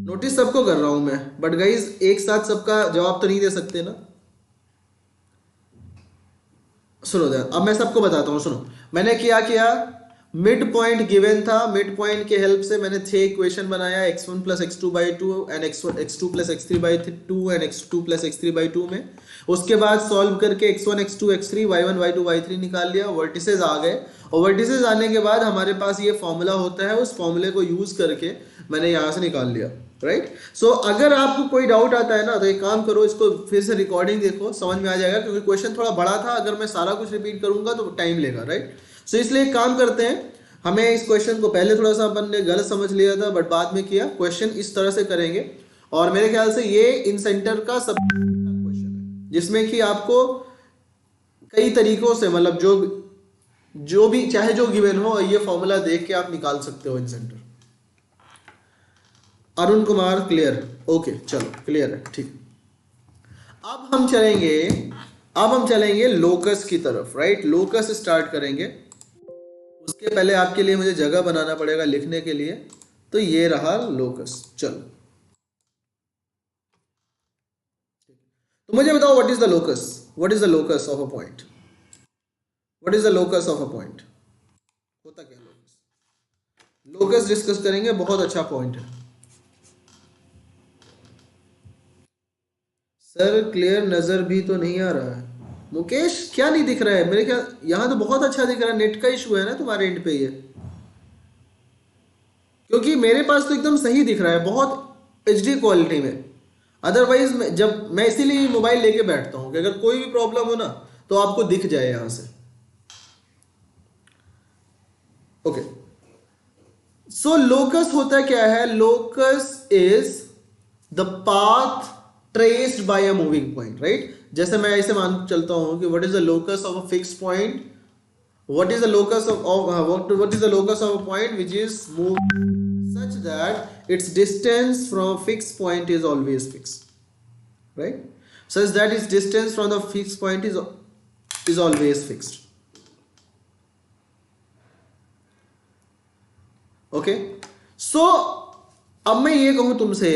नोटिस सबको कर रहा हूं मैं, बट गाइज एक साथ सबका जवाब तो नहीं दे सकते ना। सुनो ध्यान, अब मैं सबको बताता हूँ, सुनो मैंने क्या किया, मिड पॉइंट गिवन था, मिड पॉइंट के हेल्प से मैंने 6 इक्वेशन बनाया, x1 plus x two by two and x2 plus x three by two and x2 plus x three by two में। उसके बाद सॉल्व करके x1 x2 x3 y1 y2 y3 निकाल लिया, वर्टिसेस आ गए, और वर्टिसेस आने के बाद हमारे पास ये फॉर्मूला होता है, उस फॉर्मूले को यूज करके मैंने यहाँ से निकाल लिया, राइट। सो अगर आपको कोई डाउट आता है ना तो एक काम करो, इसको फिर से रिकॉर्डिंग देखो, समझ में आ जाएगा, क्योंकि क्वेश्चन थोड़ा बड़ा था, अगर मैं सारा कुछ रिपीट करूंगा तो टाइम लेगा, राइट। सो इसलिए एक काम करते हैं, हमें इस क्वेश्चन को पहले थोड़ा सा अपन ने गलत समझ लिया था, बट बाद में किया, क्वेश्चन इस तरह से करेंगे, और मेरे ख्याल से ये इन सेंटर का सब क्वेश्चन है, जिसमें कि आपको कई तरीकों से, मतलब जो भी चाहे जो गिवन हो, ये फॉर्मूला देख के आप निकाल सकते हो incentre. Arun Kumar clear, okay चलो क्लियर है, ठीक। अब हम चलेंगे लोकस की तरफ, राइट। लोकस स्टार्ट करेंगे, उसके पहले आपके लिए मुझे जगह बनाना पड़ेगा लिखने के लिए, तो ये रहा लोकस। चलो तो मुझे बताओ, what is the locus, what is the locus of a point, what is the locus of a point, होता क्या लोकस। लोकस डिस्कस करेंगे, बहुत अच्छा पॉइंट है सर, क्लियर नजर भी तो नहीं आ रहा है। मुकेश क्या नहीं दिख रहा है, मेरे ख्याल यहाँ तो बहुत अच्छा दिख रहा है, नेट का इशू है ना तुम्हारे एंड पे ये, क्योंकि मेरे पास तो एकदम सही दिख रहा है, बहुत एचडी क्वालिटी में। अदरवाइज जब मैं इसीलिए मोबाइल लेके बैठता हूँ कि अगर कोई भी प्रॉब्लम हो ना तो आपको दिख जाए यहां से। ओके, सो लोकस होता क्या है, locus is the path traced by a moving point, right. जैसे मैं ऐसे मान चलता हूं कि what is the locus of a fix point, what is the locus of what is the locus of a point which is moved such that its distance from fixed point is always fixed, right, such that its distance from the fixed point is always fixed, okay। so अब मैं ये कहूं तुमसे,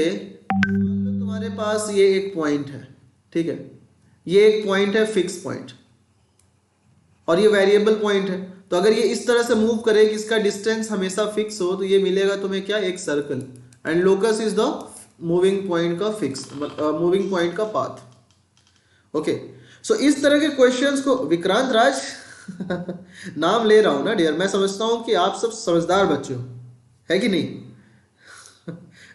मान लो तुम्हारे पास ये एक पॉइंट है, ठीक है, ये एक पॉइंट है फिक्स पॉइंट, और ये वेरिएबल पॉइंट है, तो अगर ये इस तरह से मूव करे कि इसका डिस्टेंस हमेशा फिक्स हो, तो ये मिलेगा तुम्हें क्या, एक circle, and locus is the moving point का फिक्स, मूविंग पॉइंट का पाथ, ओके। सो इस तरह के क्वेश्चंस को, विक्रांत राज नाम ले रहा हूं ना डियर, मैं समझता हूं कि आप सब समझदार बच्चे हो, है कि नहीं।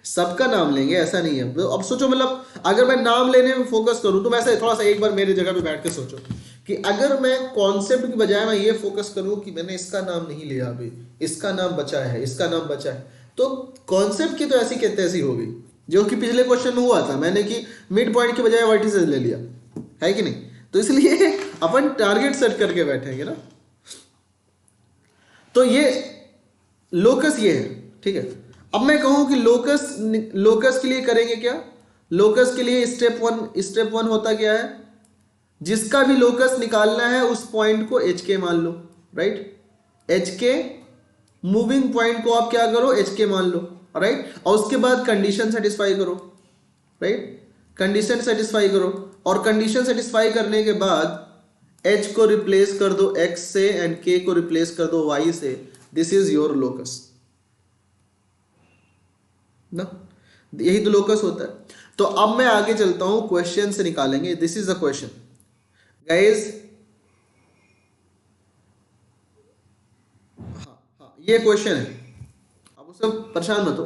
सबका नाम लेंगे ऐसा नहीं है, तो अब सोचो, मतलब अगर मैं नाम लेने में फोकस करूं तो वैसे थोड़ा सा एक बार मेरे जगह पे बैठ के सोचो कि अगर मैं कॉन्सेप्ट की बजाय मैं ये फोकस करूं कि मैंने इसका नाम नहीं लिया अभी, इसका नाम बचा है, इसका नाम बचा है, तो कॉन्सेप्ट की तो ऐसी की तैसी हो गई, जो कि पिछले क्वेश्चन में हुआ था मैंने, कि मिड पॉइंट की बजाय वर्टिसेस ले लिया, है कि नहीं। तो इसलिए अपन टारगेट सेट करके बैठेंगे ना, तो ये लोकस ये है, ठीक है। अब मैं कहूं कि लोकस के लिए करेंगे क्या, लोकस के लिए स्टेप वन होता क्या है, जिसका भी लोकस निकालना है उस पॉइंट को एच के मान लो, राइट। एच के मूविंग पॉइंट को आप क्या करो, एच के मान लो, राइट, और उसके बाद कंडीशन सेटिस्फाई करो, राइट, कंडीशन सेटिस्फाई करो, और कंडीशन सेटिस्फाई करने के बाद एच को रिप्लेस कर दो एक्स से एंड के को रिप्लेस कर दो वाई से, दिस इज योर लोकस ना, यही तो लोकस होता है। तो अब मैं आगे चलता हूं, क्वेश्चन से निकालेंगे, this is the question guys. हाँ ये क्वेश्चन है, आप उससे परेशान मत हो,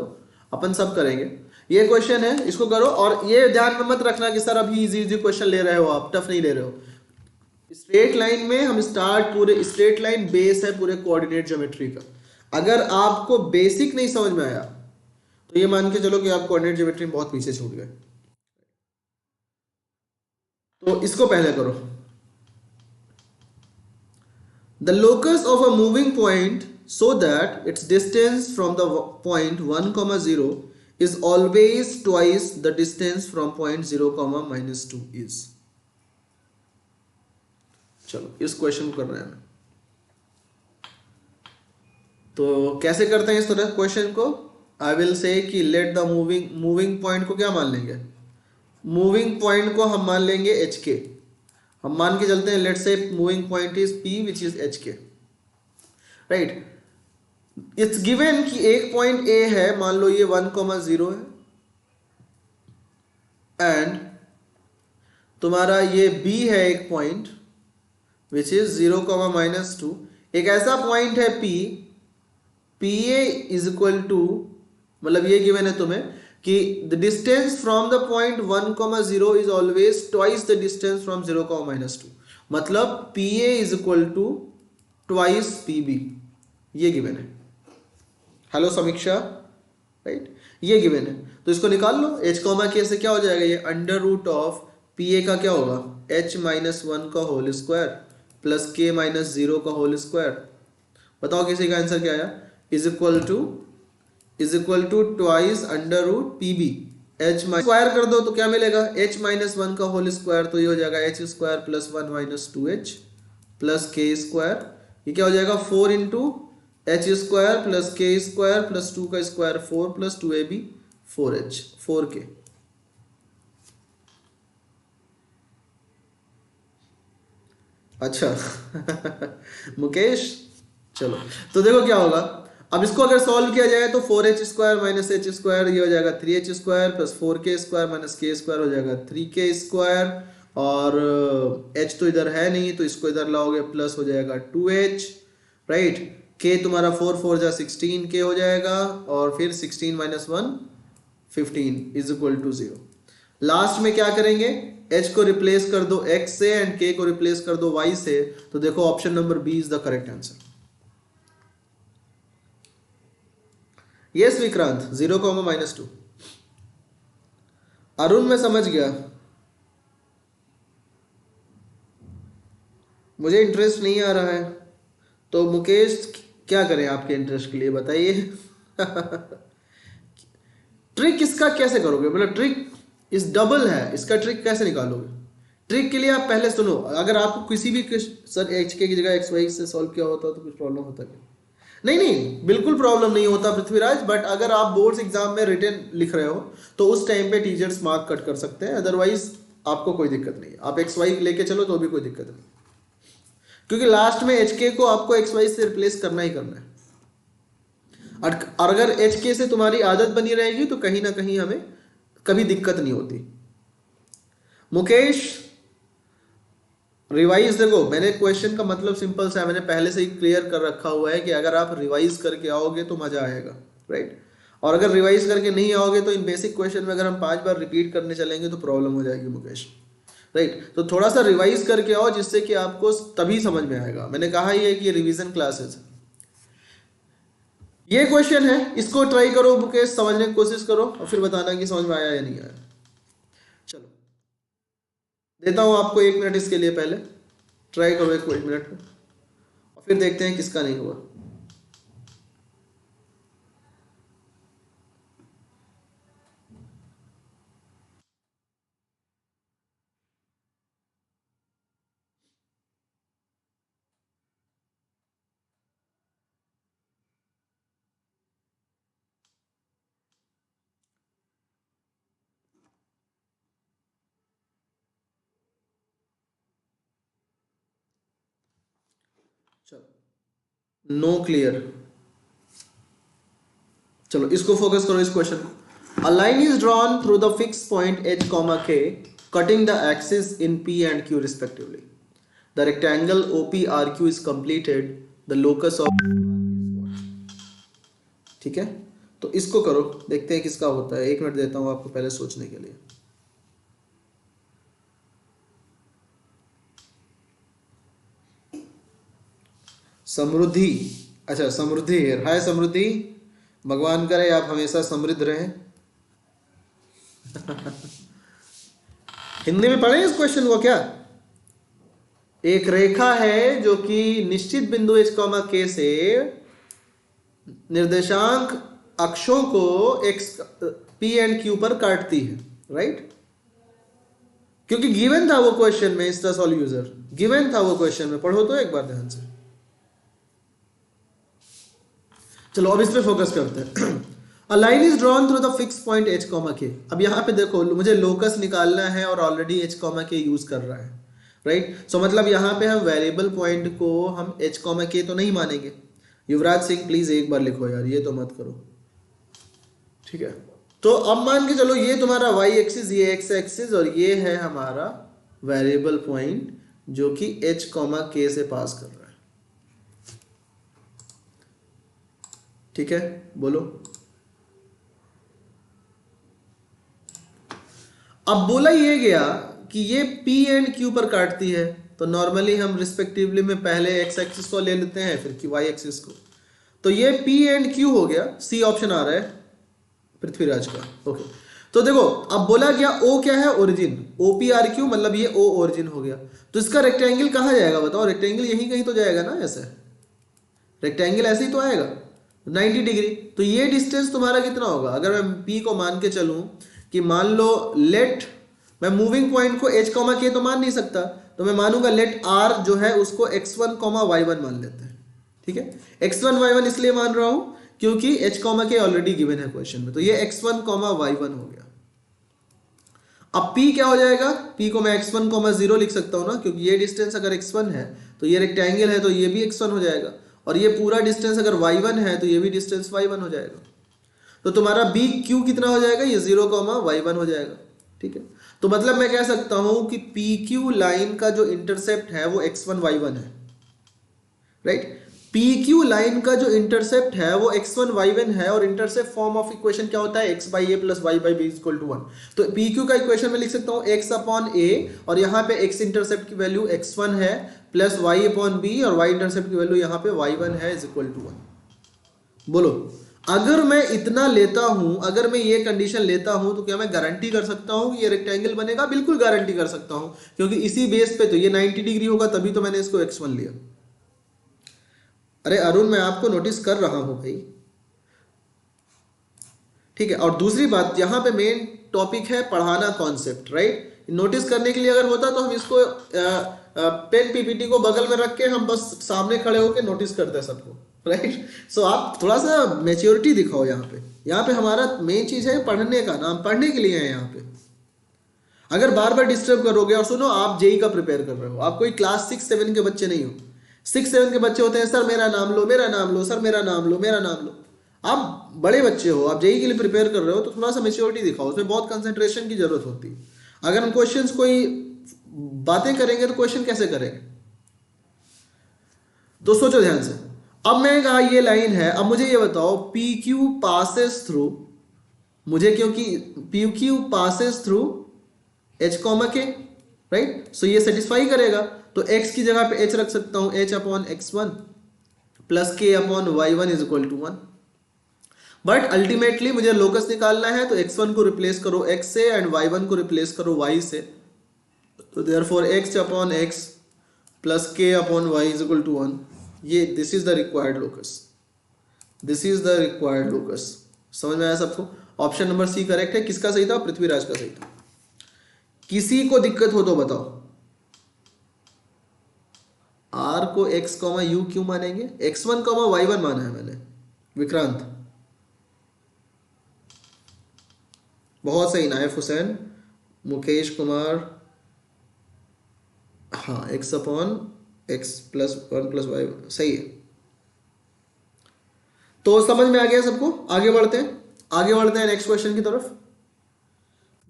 अपन सब करेंगे, ये क्वेश्चन है, इसको करो, और ये ध्यान में मत रखना कि सर अभी इजी इजी क्वेश्चन ले रहे हो आप, टफ नहीं ले रहे हो। स्ट्रेट लाइन में हम स्टार्ट, पूरे स्ट्रेट लाइन बेस है पूरे कोऑर्डिनेट ज्योमेट्री का, अगर आपको बेसिक नहीं समझ में आया तो ये मान के चलो कि आप कोऑर्डिनेट ज्योमेट्री में बहुत पीछे छूट गए, तो इसको पहले करो। The locus of a moving point so that its distance from the point 1 comma 0 is always twice the distance from point 0 comma minus 2 is। चलो इस क्वेश्चन को कर रहे हैं, तो कैसे करते हैं इस तरह क्वेश्चन को? आई विल से कि लेट द मूविंग पॉइंट को क्या मान लेंगे? मूविंग पॉइंट को हम मान लेंगे एच के। हम मान के चलते हैं, लेट से moving point is P which is H के, राइट। इट्स गिवन कि एक पॉइंट ए है, मान लो ये 1,0 है, एंड तुम्हारा ये बी है एक पॉइंट विच इज 0,-2। एक ऐसा पॉइंट है P, P A is equal to, मतलब ये गिवन है तुम्हें कि the distance from the point 1,0 is always twice the distance from 0,-2। मतलब P A is equal to twice P B, ये गिवन है। हेलो समीक्षा, राइट, ये गिवन है। तो इसको निकाल लो, h कॉमा के से क्या हो जाएगा, ये under root of P A का क्या होगा, h-1 का होल स्क्वायर प्लस k-0 का होल स्क्वायर। बताओ किसी का आंसर क्या आया? Is equal to twice under root P B, h square कर दो तो क्या मिलेगा, h-1 का होल स्क्वायर, तो ये हो जाएगा h² plus 1 - 2h plus k square. ये क्या हो जाएगा, 4 into h² plus k² plus 2 का square 4 plus 2ab 4h 4k। अच्छा मुकेश, चलो तो देखो क्या होगा। अब इसको अगर सॉल्व किया जाए तो 4h² माइनस h², ये हो जाएगा 3h² plus 4k² minus k² हो जाएगा 3k², और h तो इधर है नहीं तो इसको इधर लाओगे प्लस हो जाएगा 2h, राइट। k तुम्हारा 4 जा 16k हो जाएगा, और फिर 16 - 1 15 इज इक्वल टू 0। लास्ट में क्या करेंगे, h को रिप्लेस कर दो x से एंड k को रिप्लेस कर दो y से, तो देखो option number B is the correct answer. Yes Vikrant, 0,-2। Arun मैं समझ गया, मुझे इंटरेस्ट नहीं आ रहा है, तो मुकेश क्या करें आपके इंटरेस्ट के लिए बताइए ट्रिक इसका कैसे करोगे, मतलब ट्रिक इस डबल है, इसका ट्रिक कैसे निकालोगे? ट्रिक के लिए आप पहले सुनो, अगर आपको किसी भी सर एच के की जगह एक्स वाई से सॉल्व किया होता तो कुछ प्रॉब्लम होता क्या? नहीं, बिल्कुल प्रॉब्लम नहीं होता पृथ्वीराज, बट अगर आप बोर्ड्स एग्जाम में रिटन लिख रहे हो तो उस टाइम पे टीचर्स मार्क कट कर सकते हैं, अदरवाइज आपको कोई दिक्कत नहीं है, आप एक्स वाई लेके चलो तो भी कोई दिक्कत नहीं, क्योंकि लास्ट में एच के को आपको एक्स वाई से रिप्लेस करना ही करना है। और अगर एच के से तुम्हारी आदत बनी रहेगी तो कहीं ना कहीं हमें कभी दिक्कत नहीं होती। मुकेश रिवाइज, देखो मैंने क्वेश्चन का मतलब सिंपल सा है, मैंने पहले से ही क्लियर कर रखा हुआ है कि अगर आप रिवाइज करके आओगे तो मजा आएगा, राइट। और अगर रिवाइज करके नहीं आओगे तो इन बेसिक क्वेश्चन में अगर हम 5 बार रिपीट करने चलेंगे तो प्रॉब्लम हो जाएगी मुकेश, राइट। तो थोड़ा सा रिवाइज करके आओ जिससे कि आपको तभी समझ में आएगा। मैंने कहा ही है कि ये रिवीजन क्लासेस है। ये क्वेश्चन है, इसको ट्राई करो मुकेश, समझने की कोशिश करो और फिर बताना कि समझ में आया या नहीं आया। चलो देता हूं आपको 1 मिनट इसके लिए, पहले ट्राई करो 1 मिनट और फिर देखते हैं किसका नहीं हुआ। चलो नो क्लियर, चलो इसको फोकस करो इस क्वेश्चन को। A line is drawn through the fix point h, k cutting the axis in p and q respectively. The rectangle OPRQ is completed. The locus of ठीक है, तो इसको करो, देखते हैं किसका होता है। 1 मिनट देता हूं आपको पहले सोचने के लिए। समृद्धि, अच्छा समृद्धि है, हाय समृद्धि, भगवान करे आप हमेशा समृद्ध रहें हिंदी में पढ़े इस क्वेश्चन को क्या? एक रेखा है जो कि निश्चित बिंदु h, k से निर्देशांक अक्षों को x, p एंड q पर काटती है, राइट। क्योंकि गिवन था वो क्वेश्चन में, इंस्टा सॉल्व यूजर गिवन था वो क्वेश्चन में, पढ़ो तो एक बार ध्यान से। चलो अब इस पे फोकस करते हैं। A line is drawn through the fix point H comma के। अब यहाँ पे देखो मुझे लोकस निकालना है और ऑलरेडी एच कॉमा के यूज कर रहा है, राइट। सो मतलब यहाँ पे हम वेरिएबल पॉइंट को हम एच कॉमा के तो नहीं मानेंगे। युवराज सिंह प्लीज एक बार लिखो यार, ये तो मत करो, ठीक है। तो अब मान के चलो ये तुम्हारा वाई एक्सिस, ये एक्स एक्सिस, और ये है हमारा वेरिएबल पॉइंट जो कि एच कॉमा के से पास कर रहा है, ठीक है। बोलो अब बोला ये गया कि ये P एंड Q पर काटती है, तो नॉर्मली हम रिस्पेक्टिवली में पहले x एक्सिस को ले लेते हैं फिर y एक्सिस को। तो ये P एंड Q हो गया, C ऑप्शन आ रहा है पृथ्वीराज का, ओके। तो देखो अब बोला गया O क्या है, ओरिजिन, OPRQ, मतलब ये O ओरिजिन हो गया। तो इसका रेक्टेंगल कहाँ जाएगा बताओ, रेक्टेंगल यहीं कहीं तो जाएगा ना, ऐसे रेक्टेंगल ऐसे ही तो आएगा 90 डिग्री। तो ये डिस्टेंस तुम्हारा कितना होगा, अगर मैं P को मान के चलूं कि मान लो लेट, मैं मूविंग पॉइंट को h कॉमा के तो मान नहीं सकता, तो मैं मानूंगा लेट r जो है उसको x1 कॉमा y1 मान लेते हैं, ठीक है। x1 y1 इसलिए मान रहा हूं क्योंकि h कॉमा के ऑलरेडी गिवन है क्वेश्चन में, तो ये x1 कॉमा y1 हो गया। अब p क्या हो जाएगा, p को मैं x1 कॉमा 0 लिख सकता हूं ना, क्योंकि ये डिस्टेंस अगर x1 है तो ये रेक्टेंगल है तो ये भी x1 हो जाएगा, और ये पूरा डिस्टेंस अगर y1 है तो ये भी डिस्टेंस y1 हो जाएगा। तो तुम्हारा बी क्यू कितना हो जाएगा, ये 0 कॉमा y1 हो जाएगा, ठीक है। तो मतलब मैं कह सकता हूं कि पी क्यू लाइन का जो इंटरसेप्ट है वो x1 y1 है, राइट। पी क्यू लाइन का जो इंटरसेप्ट है वो x1 y1 है, और इंटरसेप्ट फॉर्म ऑफ इक्वेशन क्या होता है, x by a plus y by b equal to 1। तो पी क्यू का इक्वेशन में लिख सकता हूं x अपॉन ए, और यहाँ पे x इंटरसेप्ट की वैल्यू x1 है प्लस y अपॉन बी, और y इंटरसेप्ट की वैल्यू यहाँ पे y1 है इज इक्वल टू 1। बोलो अगर मैं इतना लेता हूं, अगर मैं ये कंडीशन लेता हूं तो क्या मैं गारंटी कर सकता हूं कि ये रेक्टेंगल बनेगा, बिल्कुल गारंटी कर सकता हूं, क्योंकि इसी बेस पे तो ये 90 डिग्री होगा, तभी तो मैंने इसको x1 लिया। अरे अरुण मैं आपको नोटिस कर रहा हूं भाई, ठीक है। और दूसरी बात यहाँ पे मेन टॉपिक है पढ़ाना कॉन्सेप्ट, राइट। नोटिस करने के लिए अगर होता तो हम इसको पेन पीपीटी को बगल में रख के हम बस सामने खड़े होकर नोटिस करते हैं सबको, राइट। सो आप थोड़ा सा मेच्योरिटी दिखाओ यहाँ पे हमारा मेन चीज है पढ़ने का, नाम पढ़ने के लिए है यहाँ पे। अगर बार बार डिस्टर्ब करोगे, और सुनो आप जेई का प्रिपेयर कर रहे हो, आप कोई क्लास 6-7 के बच्चे नहीं हो। 6-7 के बच्चे होते हैं सर मेरा नाम लो, मेरा नाम लो, सर मेरा नाम लो, मेरा नाम लो। आप बड़े बच्चे हो, आप जेई के लिए प्रिपेयर कर रहे हो, तो थोड़ा सा मेच्योरिटी दिखाओ, उसमें बहुत कंसंट्रेशन की जरूरत होती है। अगर हम क्वेश्चंस कोई बातें करेंगे तो क्वेश्चन कैसे करेंगे, तो सोचो ध्यान से। अब मैं कहा ये लाइन है, अब मुझे ये बताओ पी क्यू पासेस थ्रू, मुझे क्योंकि P Q passes through H comma के, राइट। सो ये सेटिस्फाई करेगा, तो x की जगह पे h रख सकता हूं, h upon x1 plus k upon y1 is equal to 1। But ultimately मुझे लोकस निकालना है, तो x1 को रिप्लेस करो x से एंड y1 को रिप्लेस करो y से, तो therefore x upon x plus k upon y is equal to 1। ये this is the required locus, this is the required locus. समझ में आया सबको? ऑप्शन नंबर सी करेक्ट है। किसका सही था? पृथ्वीराज का सही था। किसी को दिक्कत हो तो बताओ, r को x कॉमा यू क्यों मानेंगे? x1 कॉमा y1 माना है मैंने। विक्रांत बहुत सही। नायफ हुसैन, मुकेश कुमार, हाँ x upon x plus 1 plus y सही है। तो समझ में आ गया सबको? आगे बढ़ते हैं, आगे बढ़ते हैं नेक्स्ट क्वेश्चन की तरफ।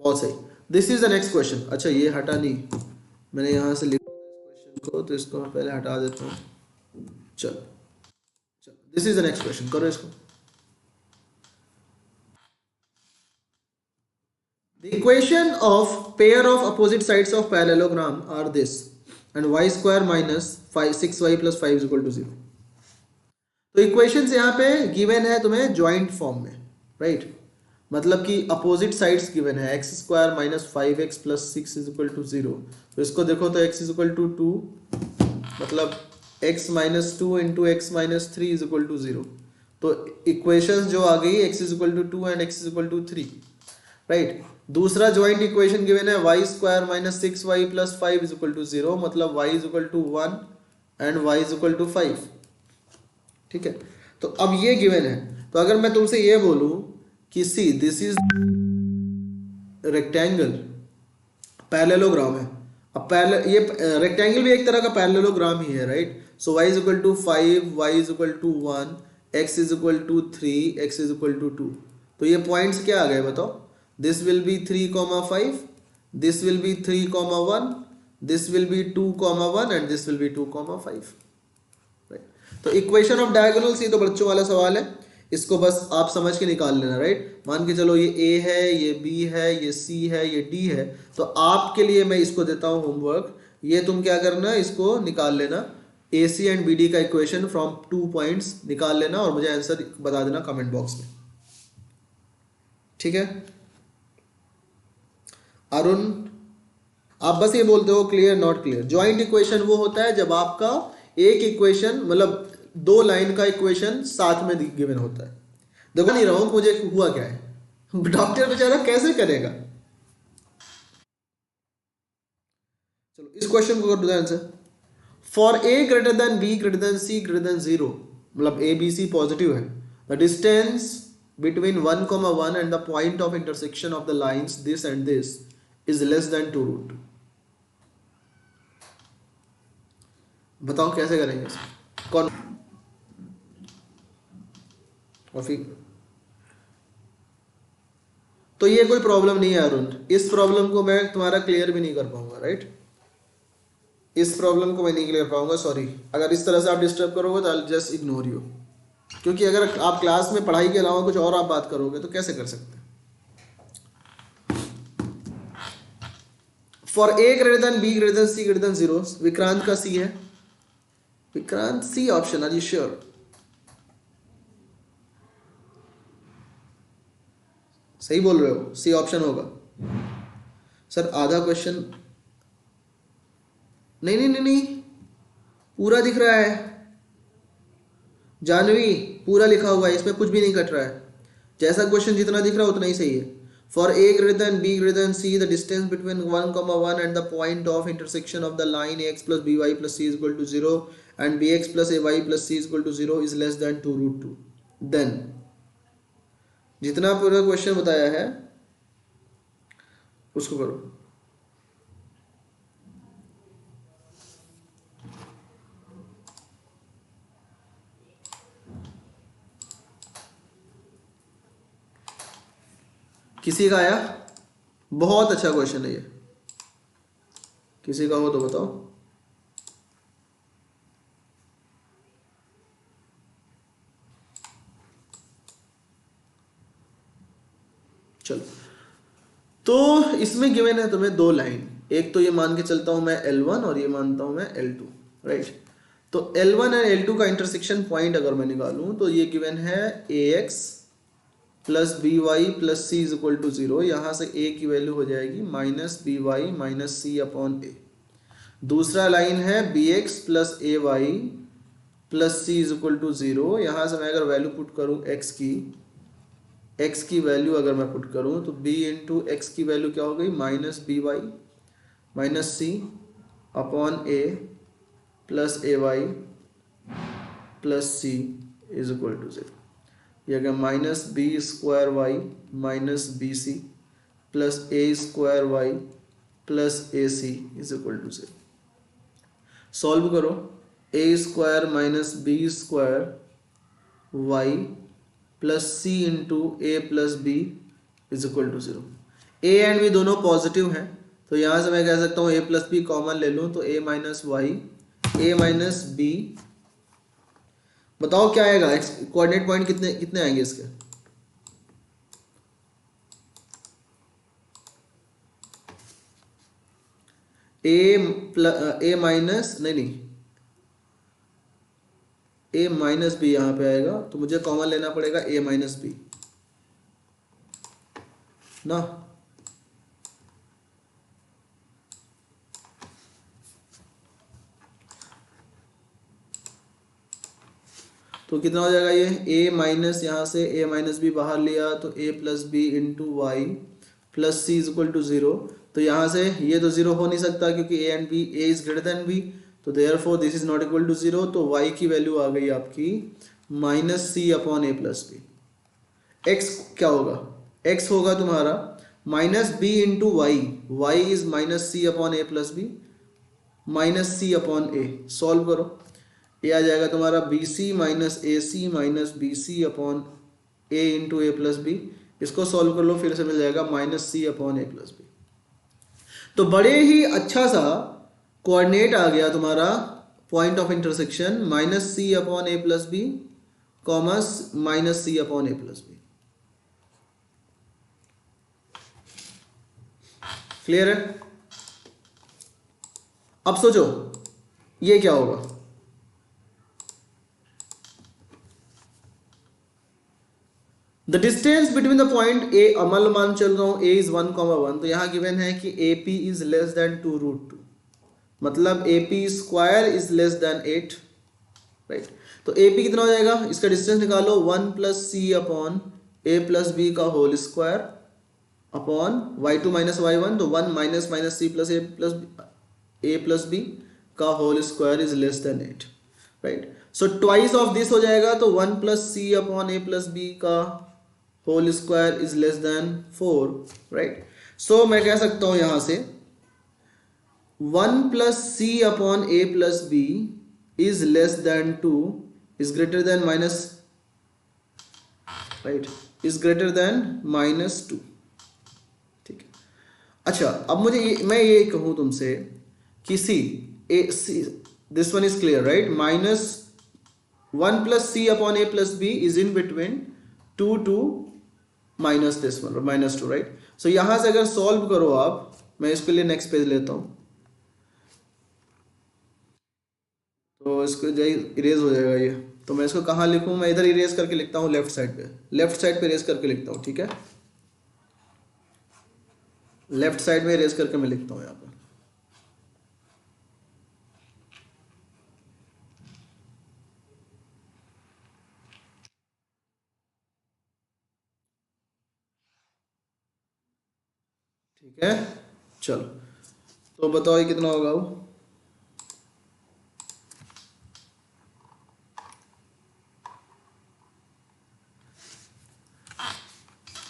बहुत सही, this is the next question. अच्छा ये हटा नहीं, मैंने यहां से लिखा क्वेश्चन को, तो इसको मैं पहले हटा देता हूं। चलो चलो, this is the next question, करो इसको। The equation of pair of opposite sides of parallelogram are this, and y square minus 6y plus 5 is equal to 0. तो इक्वेशंस यहाँ पे गिवन है तुम्हें ज्वाइंट फॉर्म में, राइट। मतलब कि अपोजिट साइड्स गिवन है, x square minus 5x plus 6 is equal to 0। तो इसको देखो तो x इज इक्वल टू 2, मतलब x minus 2 into x minus 3 is equal to 0। तो इक्वेशंस जो आ गई x is equal to 2 and x is equal to 3, right. दूसरा ज्वाइंट इक्वेशन गिवन है y square minus 6y plus 5 is equal to 0, मतलब y is equal to 1 and y is equal to 5, ठीक है। तो तो अब ये गिवन है, तो अगर मैं तुमसे ये बोलूं कि see this is rectangle, parallelogram है। अब ये रेक्टेंगल भी एक तरह का पैरेललोग्राम ही है, right. So y is equal to 5, y is equal to 1, x is equal to 3, x is equal to 2। तो ये पॉइंट्स क्या आ गए बताओ? This will be 3,5, this will be 3,1, this will be 2,1 and this will be 2,5, right. तो इक्वेशन ऑफ डायगोनल्स, ये तो बच्चों वाला सवाल है, इसको बस आप समझ के निकाल लेना, राइट। मान के चलो ये A है, ये B है, ये C है, ये D है। तो आपके लिए मैं इसको देता हूँ होमवर्क, ये तुम क्या करना, इसको निकाल लेना, AC एंड BD का इक्वेशन फ्रॉम 2 पॉइंट्स निकाल लेना और मुझे आंसर बता देना कमेंट बॉक्स में, ठीक है। अरुण, आप बस ये बोलते हो clear not clear. Joint equation वो होता है जब आपका एक इक्वेशन, मतलब 2 लाइन का इक्वेशन साथ में गिवन होता है। देखो नहीं रहा हूं मुझे हुआ क्या है, डॉक्टर बेचारा कैसे करेगा। चलो इस क्वेश्चन को कर दो answer. For a greater than b greater than c greater than 0, मतलब ए बी सी पॉजिटिव है, the distance between 1,1 and the point of intersection of the lines this and this is less than 2 root 2। बताओ कैसे करेंगे कौन? और फिर तो ये कोई प्रॉब्लम नहीं है अरुण, इस प्रॉब्लम को मैं तुम्हारा क्लियर भी नहीं कर पाऊंगा, राइट। इस प्रॉब्लम को मैं नहीं क्लियर पाऊंगा, सॉरी। अगर इस तरह से आप डिस्टर्ब करोगे तो आई जस्ट इग्नोर यू, क्योंकि अगर आप क्लास में पढ़ाई के अलावा कुछ और आप बात करोगे तो कैसे कर सकते हैं। For a greater than b greater than c greater than 0, Vikrant का सी है, Vikrant C option, are you sure? सही बोल रहे हो, सी ऑप्शन होगा। सर आधा क्वेश्चन, नहीं नहीं नहीं नहीं, पूरा दिख रहा है जानवी, पूरा लिखा हुआ है, इसमें कुछ भी नहीं कट रहा है। जैसा क्वेश्चन जितना दिख रहा है उतना ही सही है। For a greater than b greater than c, the distance between 1,1 and the point of intersection of the line ax plus b y plus C is equal to 0 and b x plus a y plus C is equal to 0 is less than 2 root 2। Then जितना पूरा क्वेश्चन बताया है उसको करो। किसी का आया? बहुत अच्छा क्वेश्चन है ये, किसी का हो तो बताओ। चलो, तो इसमें गिवन है तुम्हें 2 लाइन, एक तो ये मान के चलता हूं मैं L1 और ये मानता हूं मैं L2, राइट। तो L1 और L2 का इंटरसेक्शन पॉइंट अगर मैं निकालूं तो ये गिवन है ax plus b y plus C is equal to 0। यहाँ से a की वैल्यू हो जाएगी minus b y minus c upon a. दूसरा लाइन है b x plus a y plus C is equal to 0। यहाँ से मैं अगर वैल्यू पुट करूँ x की वैल्यू अगर मैं पुट करूँ तो b इंटू एक्स की वैल्यू क्या हो गई, minus b y minus c upon a plus a y plus C is equal to 0। यह क्या, minus b square y minus b c plus a square y plus a c is equal to 0। Solve करो, a square minus b square y plus c into a plus b is equal to 0। A and b दोनों पॉजिटिव हैं, तो यहाँ से मैं कह सकता हूँ ए प्लस बी कॉमन ले लूँ तो ए माइनस वाई ए माइनस बी। बताओ क्या आएगा, कोऑर्डिनेट पॉइंट कितने कितने आएंगे इसके? ए माइनस नहीं ए माइनस बी यहाँ पे आएगा, तो मुझे कॉमन लेना पड़ेगा ए माइनस बी ना। तो कितना हो जाएगा ये, a माइनस यहाँ से a माइनस बी बाहर लिया तो a plus b into y plus C is equal to 0। तो यहाँ से ये तो 0 हो नहीं सकता क्योंकि a and b, a is greater than b, तो therefore this is not equal to 0। तो y की वैल्यू आ गई आपकी minus c upon a plus b. X क्या होगा, एक्स होगा तुम्हारा minus b into y, y is minus c upon a plus b, minus c upon a. Solve करो, ये आ जाएगा तुम्हारा b c minus a c minus b c upon A into a plus b. इसको सॉल्व कर लो, फिर से मिल जाएगा minus c upon a plus b. तो बड़े ही अच्छा सा कोऑर्डिनेट आ गया तुम्हारा point of intersection, minus c upon a plus b commas minus c upon a plus b. Clear है? अब सोचो ये क्या होगा। The distance between the point A, अमल मान चल रहा हूं a इज 1,1, तो यहां गिवन है कि AP इज लेस देन 2√2, मतलब AP square is less than 8, right. तो AP कितना हो जाएगा, इसका डिस्टेंस निकालो, 1 plus c upon a plus b का whole square upon y2 minus y1, तो 1 minus minus c plus a plus b का whole square is less than 8, right. So twice of this हो जाएगा, तो 1 plus c upon a plus b का whole square is less than 4, right. So मैं कह सकता हूं यहां से 1 plus c upon a plus b is less than 2 is greater than minus, right, is greater than -2, ठीक है। अच्छा, अब मुझे मैं ये कहूं तुमसे कि see this one is clear, right, -1 plus c upon a plus b is in between 2 two minus this one, -2, right. So यहां से अगर सॉल्व करो आप, मैं इसके लिए नेक्स्ट पेज लेता हूं, तो इसको इरेज हो जाएगा ये। तो मैं इसको कहाँ लिखूं, मैं इधर इरेज करके लिखता हूँ, लेफ्ट साइड पे, लेफ्ट साइड पे इरेज करके लिखता हूँ, ठीक है। लेफ्ट साइड में इरेज करके मैं लिखता हूँ यहाँ पर। ठीक है, चलो तो बताओ ये कितना होगा वो।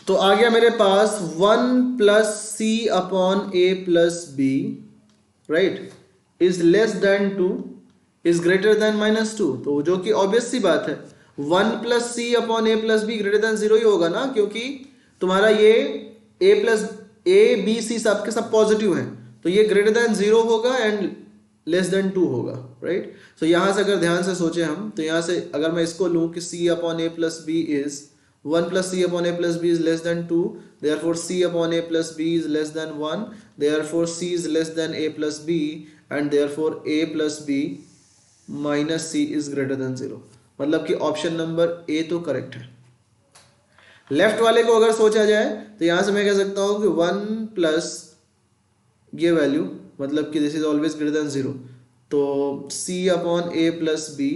तो आ गया मेरे पास 1 plus c upon a plus b, right, is less than 2 is greater than -2, तो जो कि ऑब्वियस सी बात है, 1 plus c upon a plus b greater than 0 ही होगा ना, क्योंकि तुम्हारा ये ए बी सी सबके सब पॉजिटिव हैं, तो ये ग्रेटर देन 0 होगा एंड लेस देन 2 होगा, राइट। सो यहां से अगर ध्यान से सोचे हम, तो यहां से अगर मैं इसको लूं कि c upon a plus b is 1 plus c upon a plus b is less than 2, therefore c upon a plus b is less than 1, therefore c is less than a plus b, and therefore a plus b minus c is greater than 0। मतलब कि ऑप्शन नंबर ए तो करेक्ट है। लेफ्ट वाले को अगर सोचा जाए तो यहां से मैं कह सकता हूं कि 1 प्लस ये वैल्यू, मतलब कि this is always greater than 0, तो c upon a plus b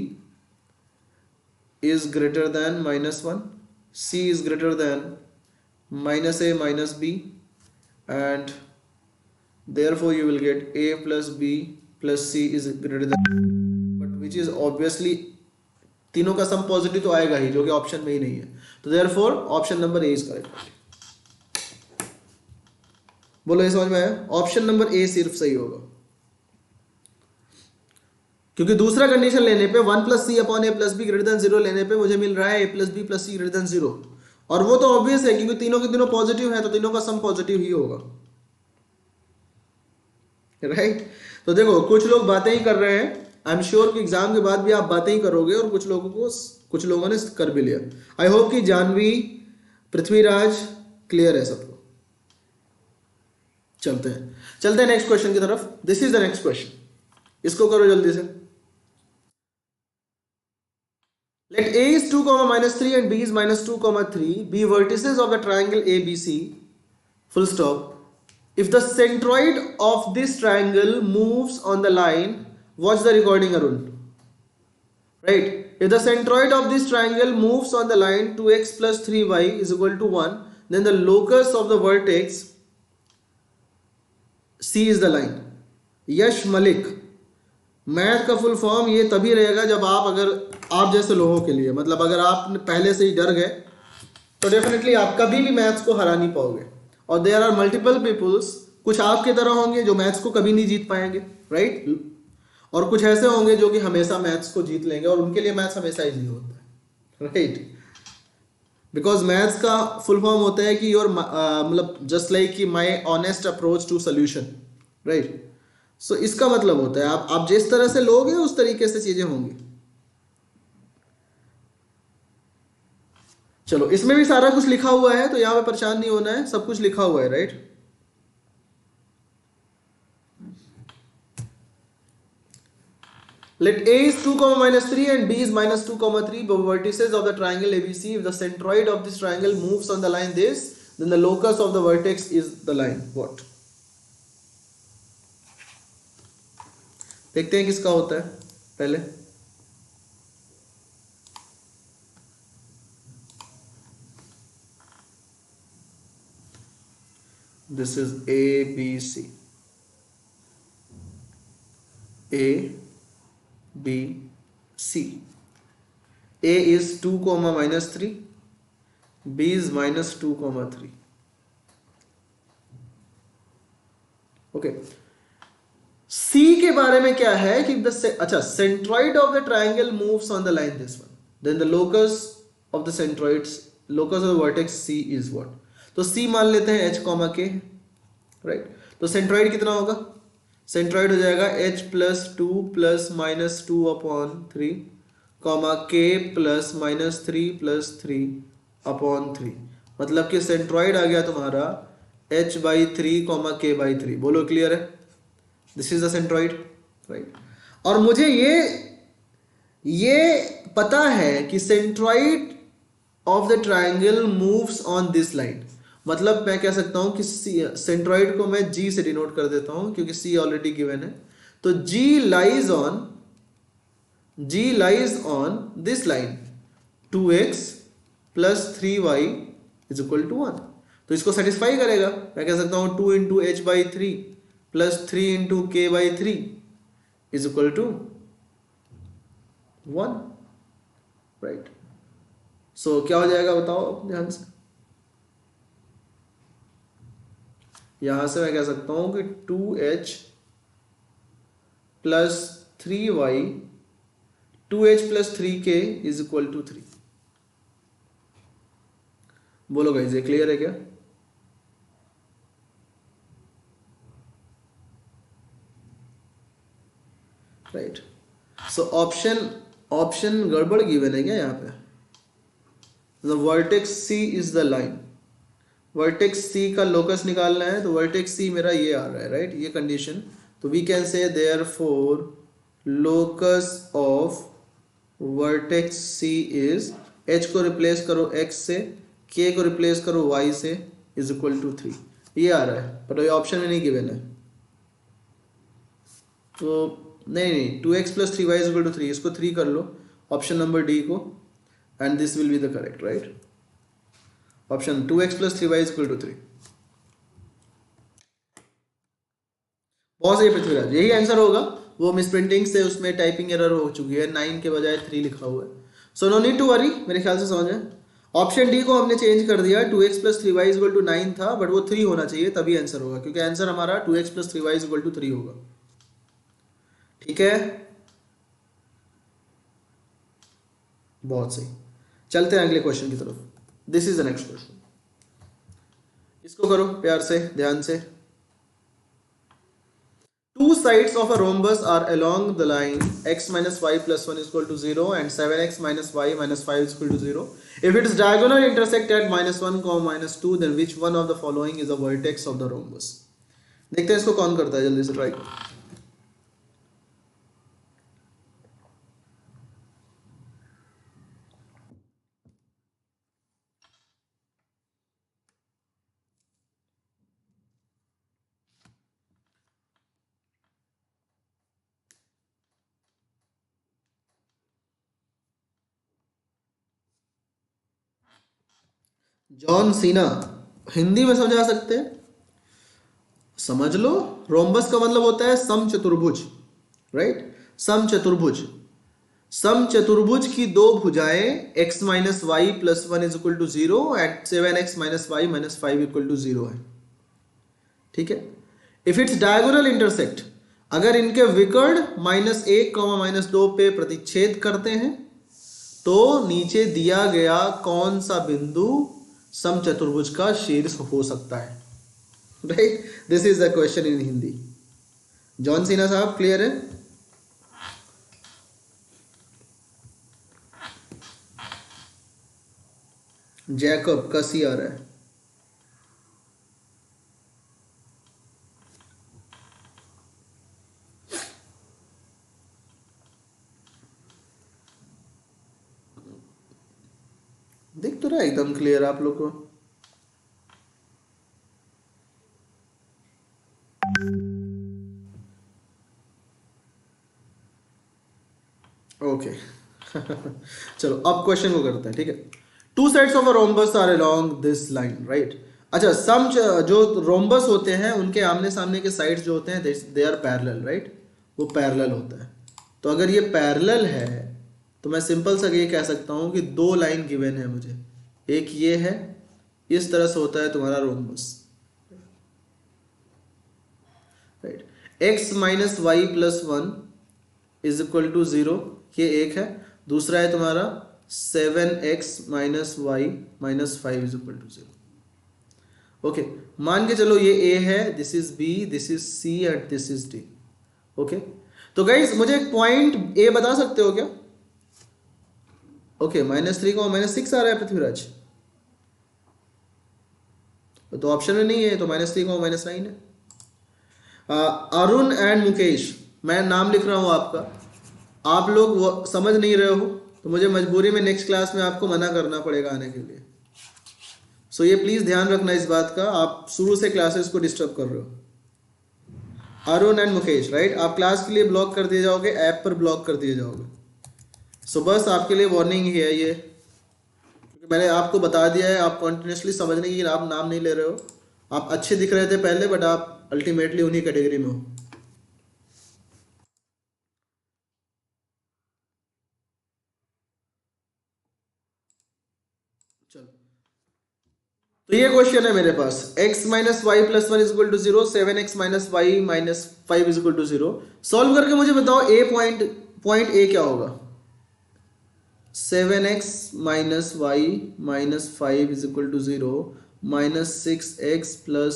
is greater than -1, c is greater than -a minus b, and therefore you will get a plus b plus c is greater than, but which is obviously तीनों का सम पॉजिटिव तो आएगा ही, जो कि ऑप्शन में ही नहीं है, तो therefore option number A is correct. बोलो ये समझ में आया? ऑप्शन नंबर ए सिर्फ सही होगा, क्योंकि दूसरा कंडीशन लेने पे 1 plus c upon a plus b greater than 0 लेने पे मुझे मिल रहा है a plus b plus c greater than 0, और वो तो ऑब्वियस है क्योंकि तीनों के तीनों पॉजिटिव है, तो तीनों का सम पॉजिटिव ही होगा, राइट। तो देखो कुछ लोग बातें ही कर रहे हैं, आई एम श्योर कि एग्जाम के बाद भी आप बातें ही करोगे, और कुछ लोगों ने कर भी लिया। आई होप कि जानवी, पृथ्वीराज क्लियर है सबको। चलते हैं नेक्स्ट क्वेश्चन की तरफ। This is the next question, इसको करो जल्दी से। Let a is 2, -3 and b is -2, 3 be vertices of the triangle ABC, full stop. If the centroid of this triangle moves on the line, watch the recording Arun, right? If the centroid of this triangle moves on the line 2x plus 3y is equal to 1, then the locus of the vertex C is the line. Yash Malik, math का फुल फॉर्म ये तभी रहेगा जब अगर आप जैसे लोगों के लिए, मतलब अगर आप पहले से ही डर गए तो डेफिनेटली आप कभी भी मैथ्स को हरा नहीं पाओगे। और देयर आर मल्टीपल पीपुल्स, कुछ आपकी तरह होंगे जो मैथ्स को कभी नहीं जीत पाएंगे, राइट, और कुछ ऐसे होंगे जो कि हमेशा मैथ्स को जीत लेंगे और उनके लिए मैथ्स हमेशा इजी होता है, राइट। बिकॉज मैथ्स का फुल फॉर्म होता है कि योर मतलब जस्ट लाइक कि my honest approach to solution, right. So इसका मतलब होता है आप जिस तरह से लोगे उस तरीके से चीजें होंगी। चलो, इसमें भी सारा कुछ लिखा हुआ है तो यहां पे परेशान नहीं होना है, सब कुछ लिखा हुआ है, right. Let A is 2 comma minus 3 and B is minus 2 comma 3 vertices of the triangle ABC. If the centroid of this triangle moves on the line this, then the locus of the vertex is the line what? देखते हैं किसका होता है पहले। This is A B C. A B C. A is 2 comma minus 3, B is minus 2 comma 3. Okay, C के बारे में क्या है कि अच्छा, centroid of the triangle moves on the line this one, then the locus of the centroids, locus of the vertex C is what. तो C मान लेते हैं H कॉमा K, राइट। तो सेंट्रॉइड कितना होगा, सेंट्रॉइड हो जाएगा H plus 2 plus minus 2 upon 3 comma K plus minus 3 plus 3 upon 3। मतलब कि सेंट्रॉइड आ गया तुम्हारा H by 3 comma K by 3। बोलो क्लियर है, this is the centroid, right. और मुझे ये पता है कि centroid of the triangle moves on this line, मतलब मैं कह सकता हूं कि सेंट्रॉइड को मैं G से डिनोट कर देता हूं क्योंकि C ऑलरेडी गिवन है। तो G lies on this line 2x plus 3y is equal to 1। तो इसको सेटिस्फाई करेगा। मैं कह सकता हूं 2 into h by 3 plus 3 into k by 3 is equal to 1, right. So क्या हो जाएगा बताओ ध्यान से। यहां से मैं कह सकता हूं कि 2h plus 3y 2h plus 3k is equal to 3। बोलो गाइस, ये क्लियर है क्या? राइट। सो ऑप्शन गड़बड़ गिवन है क्या यहाँ पे? The vertex C is the line, vertex C का लोकस निकालना है तो वर्टेक्स सी मेरा ये आ रहा है, राइट, ये कंडीशन। तो we can say therefore locus of vertex C is, h को रिप्लेस करो x से, k को रिप्लेस करो y से, इज इक्वल टू 3। ये आ रहा है पर ये ऑप्शन में नहीं गिवन है। तो नहीं 2x plus 3y is equal to 3, इसको 3 कर लो ऑप्शन नंबर डी को, and this will be the correct, right. Option 2x plus 3y is equal to 3। बहुत सही पृथ्वीराज, यही आंसर होगा। वो मिसप्रिंटिंग से उसमें टाइपिंग एरर हो चुकी है, 9 के बजाय 3 लिखा हुआ है। So no need to worry, मेरे ख्याल से समझ है। ऑप्शन डी को हमने चेंज कर दिया, 2x plus 3y is equal to 9 था, बट वो 3 होना चाहिए तभी आंसर होगा, क्योंकि आंसर हमारा 2x plus 3y is equal to 3 होगा। ठीक है, बहुत सही। चलते हैं अगले क्वेश्चन की तरफ। This is the next question, इसको करो प्यार से, ध्यान से। Two sides of a rhombus are along the line x minus y plus 1 is equal to 0 and 7x minus y minus 5 is equal to 0. If its diagonal intersect at minus 1, minus 2, then which one of the following is the vertex of the rhombus? देखते हैं इसको कौन करता है, जल्दी से ट्राई करो। जॉन सीना, हिंदी में समझा सकते हैं? समझ लो, रोम्बस का मतलब होता है समचतुर्भुज, राइट। सम चतुर्भुज, सम चतुर्भुज की दो भुजाएं x minus y plus 1 is equal to 0 and 7x minus y minus 5 equal to 0 है, ठीक है। इफ इट्स डायगोनल इंटरसेक्ट, अगर इनके विकर्ण -1 -2 पे प्रतिच्छेद करते हैं तो नीचे दिया गया कौन सा बिंदु समचतुर्भुज का शीर्ष हो सकता है, right. This is the question in Hindi. John Cena साहब क्लियर है? जैकब का सी आ रहा है। दिख तो रहा है एकदम क्लियर आप लोग को? ओके चलो अब क्वेश्चन को करते हैं, ठीक है। Two sides of a rhombus are along this line, right. अच्छा, सम जो रोम्बस होते हैं उनके आमने सामने के साइड्स जो होते हैं दे आर पैरेलल, राइट, वो पैरेलल होता है। तो अगर ये पैरेलल है तो मैं सिंपल सा ये कह सकता हूं कि दो लाइन गिवन है मुझे, एक ये है, इस तरह से होता है तुम्हारा rhombus, right. x minus y plus 1 is equal to 0, ये एक है। दूसरा है तुम्हारा 7x minus y minus 5 is equal to 0। Okay, मान के चलो ये a है, this is b, this is c and this is d। Okay, तो गाइस मुझे एक पॉइंट a बता सकते हो क्या? ओके, -3 को -6 आ रहा है पृथ्वीराज, तो ऑप्शन में नहीं है, तो -3 को -9 है। अरुण एंड मुकेश, मैं नाम लिख रहा हूं आपका, आप लोग वो समझ नहीं रहे हो तो मुझे मजबूरी में नेक्स्ट क्लास में आपको मना करना पड़ेगा आने के लिए। सो ये प्लीज ध्यान रखना इस बात का, आप शुरू से क्लासेस को डिस्टर्ब कर रहे हो। अरुण एंड मुकेश, राइट, आप क्लास के लिए ब्लॉक कर दिए जाओगे, ऐप पर ब्लॉक कर दिए जाओगे। सो बस आपके लिए वार्निंग ही है ये, क्योंकि मैंने आपको बता दिया है, आप कॉन्टिन्यूसली समझने की आप नाम नहीं ले रहे हो। आप अच्छे दिख रहे थे पहले, बट आप अल्टीमेटली उन्हीं कैटेगरी में हो। चलो, तो ये क्वेश्चन है मेरे पास, x minus y plus 1 is equal to 0, 7x minus y minus 5 is equal to 0। Solve करके मुझे बताओ पॉइंट ए क्या होगा? 7x minus y minus 5 is equal to 0, minus 6x plus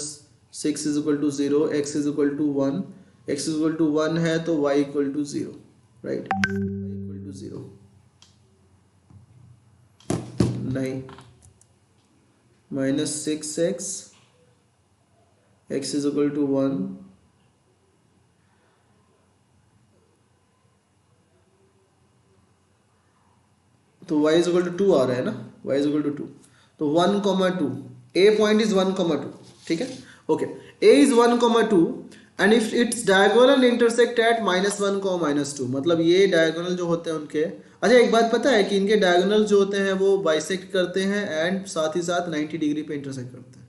6 is equal to 0, x is equal to 1, x is equal to 1 है तो y equal to 0, right, y equal to 0 नहीं, minus 6x, x is equal to 1, तो y इज इक्वल टू 2 आ रहा है ना, y इज इक्वल टू 2, तो 1,2, a पॉइंट इज 1,2, ठीक है। Okay, a is 1,2 and if its diagonal intersect at -1, -2, मतलब ये डायगोनल जो होते हैं उनके, अच्छा एक बात पता है कि इनके डायगोनल जो होते हैं वो बाइसेक्ट करते हैं एंड साथ ही साथ 90 डिग्री पे इंटरसेक्ट करते हैं।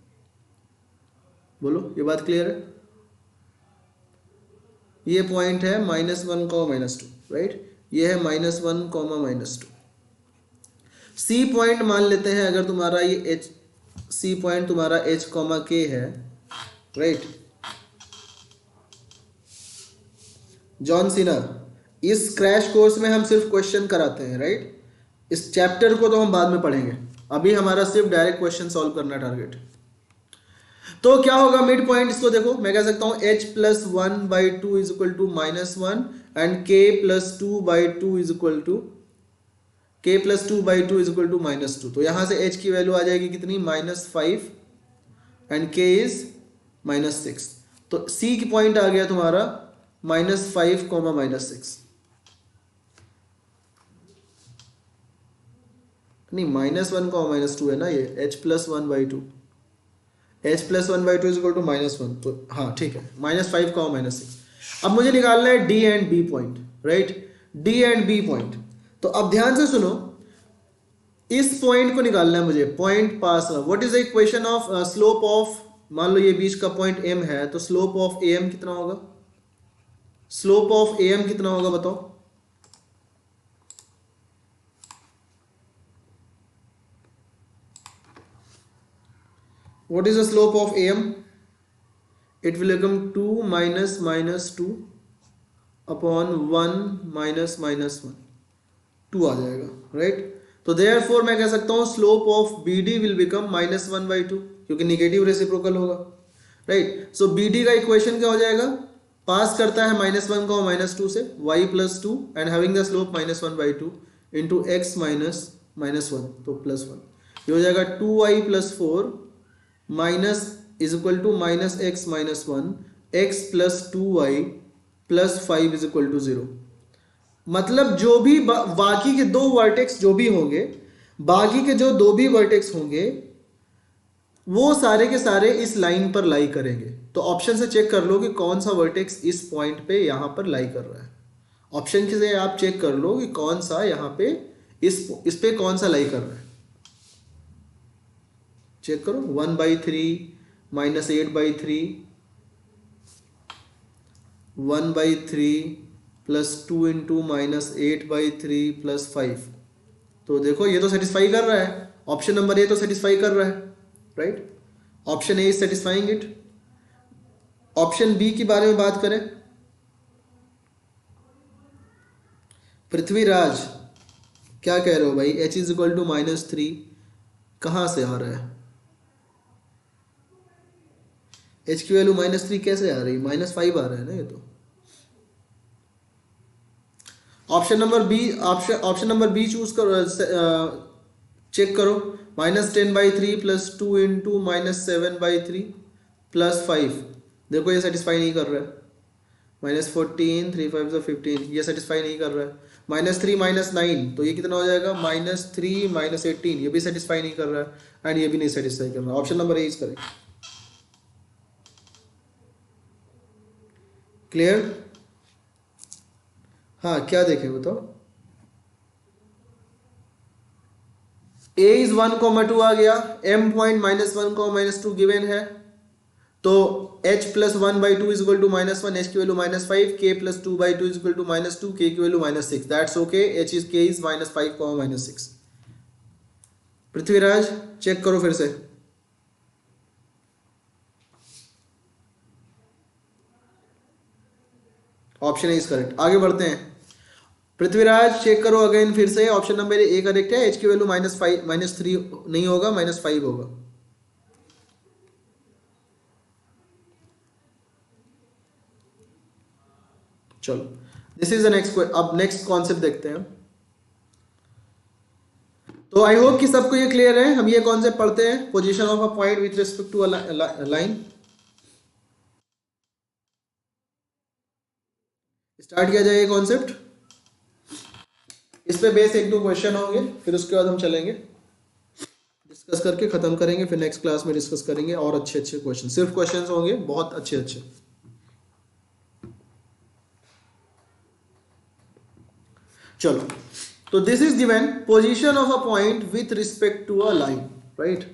बोलो, ये बात क्लियर है? ये पॉइंट है -1, -2, राइट, ये है -1, -2। सी पॉइंट मान लेते हैं, अगर तुम्हारा ये एच, सी पॉइंट तुम्हारा h, k है, राइट। जॉन सीना, इस क्रैश कोर्स में हम सिर्फ क्वेश्चन कराते हैं, राइट। इस चैप्टर को तो हम बाद में पढ़ेंगे, अभी हमारा सिर्फ डायरेक्ट क्वेश्चन सॉल्व करना टारगेट। तो क्या होगा मिड पॉइंट? इसको देखो, मैं कह सकता हूं h plus 1/2 is equal to -1 and k plus 2/2 is equal to k plus 2/2 is equal to -2। तो यहां से h की वैल्यू आ जाएगी कितनी? -5 एंड k इज -6। तो c की पॉइंट आ गया तुम्हारा -5, -6, नहीं -1, -2 है ना ये, h plus 1/2, h plus 1/2 is equal to -1, तो हाँ ठीक है, -5, -6। अब मुझे निकालना है d and b point, right, d and b point. तो अब ध्यान से सुनो, इस पॉइंट को निकालना है मुझे, point pass. What is the equation of slope of, मान लो ये बीच का पॉइंट m है, तो स्लोप ऑफ am कितना होगा? स्लोप ऑफ ए एम कितना होगा बताओ? What is the slope of AM? It will become 2 minus minus 2 upon 1 minus minus 1. 2 आ जाएगा, राइट? तो therefore मैं कह सकता हूँ slope of BD will become -1/2 क्योंकि निगेटिव रेसिप्रोकल होगा, राइट? सो BD का इक्वेशन क्या हो जाएगा? पास करता है -1 को -2 से, y + 2 and having the slope -1/2 into x minus -1 तो +1 ये हो जाएगा 2y + 4 minus is equal to -x - 1 x + 2y + 5 is equal to 0। मतलब जो भी बाकी के दो वर्टेक्स जो भी होंगे, बाकी के जो दो भी वर्टेक्स होंगे वो सारे के सारे इस लाइन पर लाई करेंगे। तो ऑप्शन से चेक कर लो कि कौन सा वर्टेक्स इस पॉइंट पे यहां पर लाई कर रहा है। ऑप्शन से आप चेक कर लो कि कौन सा यहां पे इस पे कौन सा लाई कर रहा है। चेक करो 1/3 -8/3 1/3 + 2 × -8/3 + 5। तो देखो ये तो सेटिस्फाई कर रहा है, ऑप्शन नंबर ए तो सेटिस्फाई कर रहा है, right? Option A is satisfying it. Option B के बारे में बात करें, पृथ्वीराज क्या कह रहे हो भाई? h = -3 कहाँ से आ रहा है? h की वैल्यू -3 कैसे आ रही? -5 आ रहा है ना ये तो। ऑप्शन नंबर बी चूज करो, चेक करो -10/3 + 2 × -7/3 + 5। देखो ये सेटिस्फाई नहीं कर रहा है। -14 3 5 = 15 ये सेटिस्फाई नहीं कर रहा है। -3 -9 तो ये कितना हो जाएगा? -3 -18 ये भी सेटिस्फाई नहीं कर रहा है एंड ये भी नहीं सेटिस्फाई कर रहा है। Option number A is correct. Clear? हाँ क्या देखें बताओ? a इज 1,2 आ गया, m पॉइंट -1, -2 गिवन है, तो h + 1/2 is equal to -1, h की value -5, k + 2/2 is equal to -2, k की value -6। That's okay, k is -5, -6। Prithviraj check करो फिर से। Option is correct. आगे बढ़ते हैं। पृथ्वीराज चेक करो अगेन फिर से, ऑप्शन नंबर ए करेक्ट है। h की वैल्यू -3 नहीं होगा, -5 होगा। चलो दिस इज द नेक्स्ट। अब नेक्स्ट कॉन्सेप्ट देखते हैं। तो आई होप कि सबको ये क्लियर है। हम ये कॉन्सेप्ट पढ़ते हैं, position of a point with respect to a line. Start किया जाए ये कॉन्सेप्ट। इस पे बेस 1-2 क्वेश्चन होंगे, फिर उसके बाद हम चलेंगे डिस्कस करके खत्म करेंगे, फिर नेक्स्ट क्लास में डिस्कस करेंगे और अच्छे अच्छे क्वेश्चन, सिर्फ क्वेश्चंस होंगे बहुत अच्छे अच्छे। चलो, तो this is given position of a point with respect to a line, right?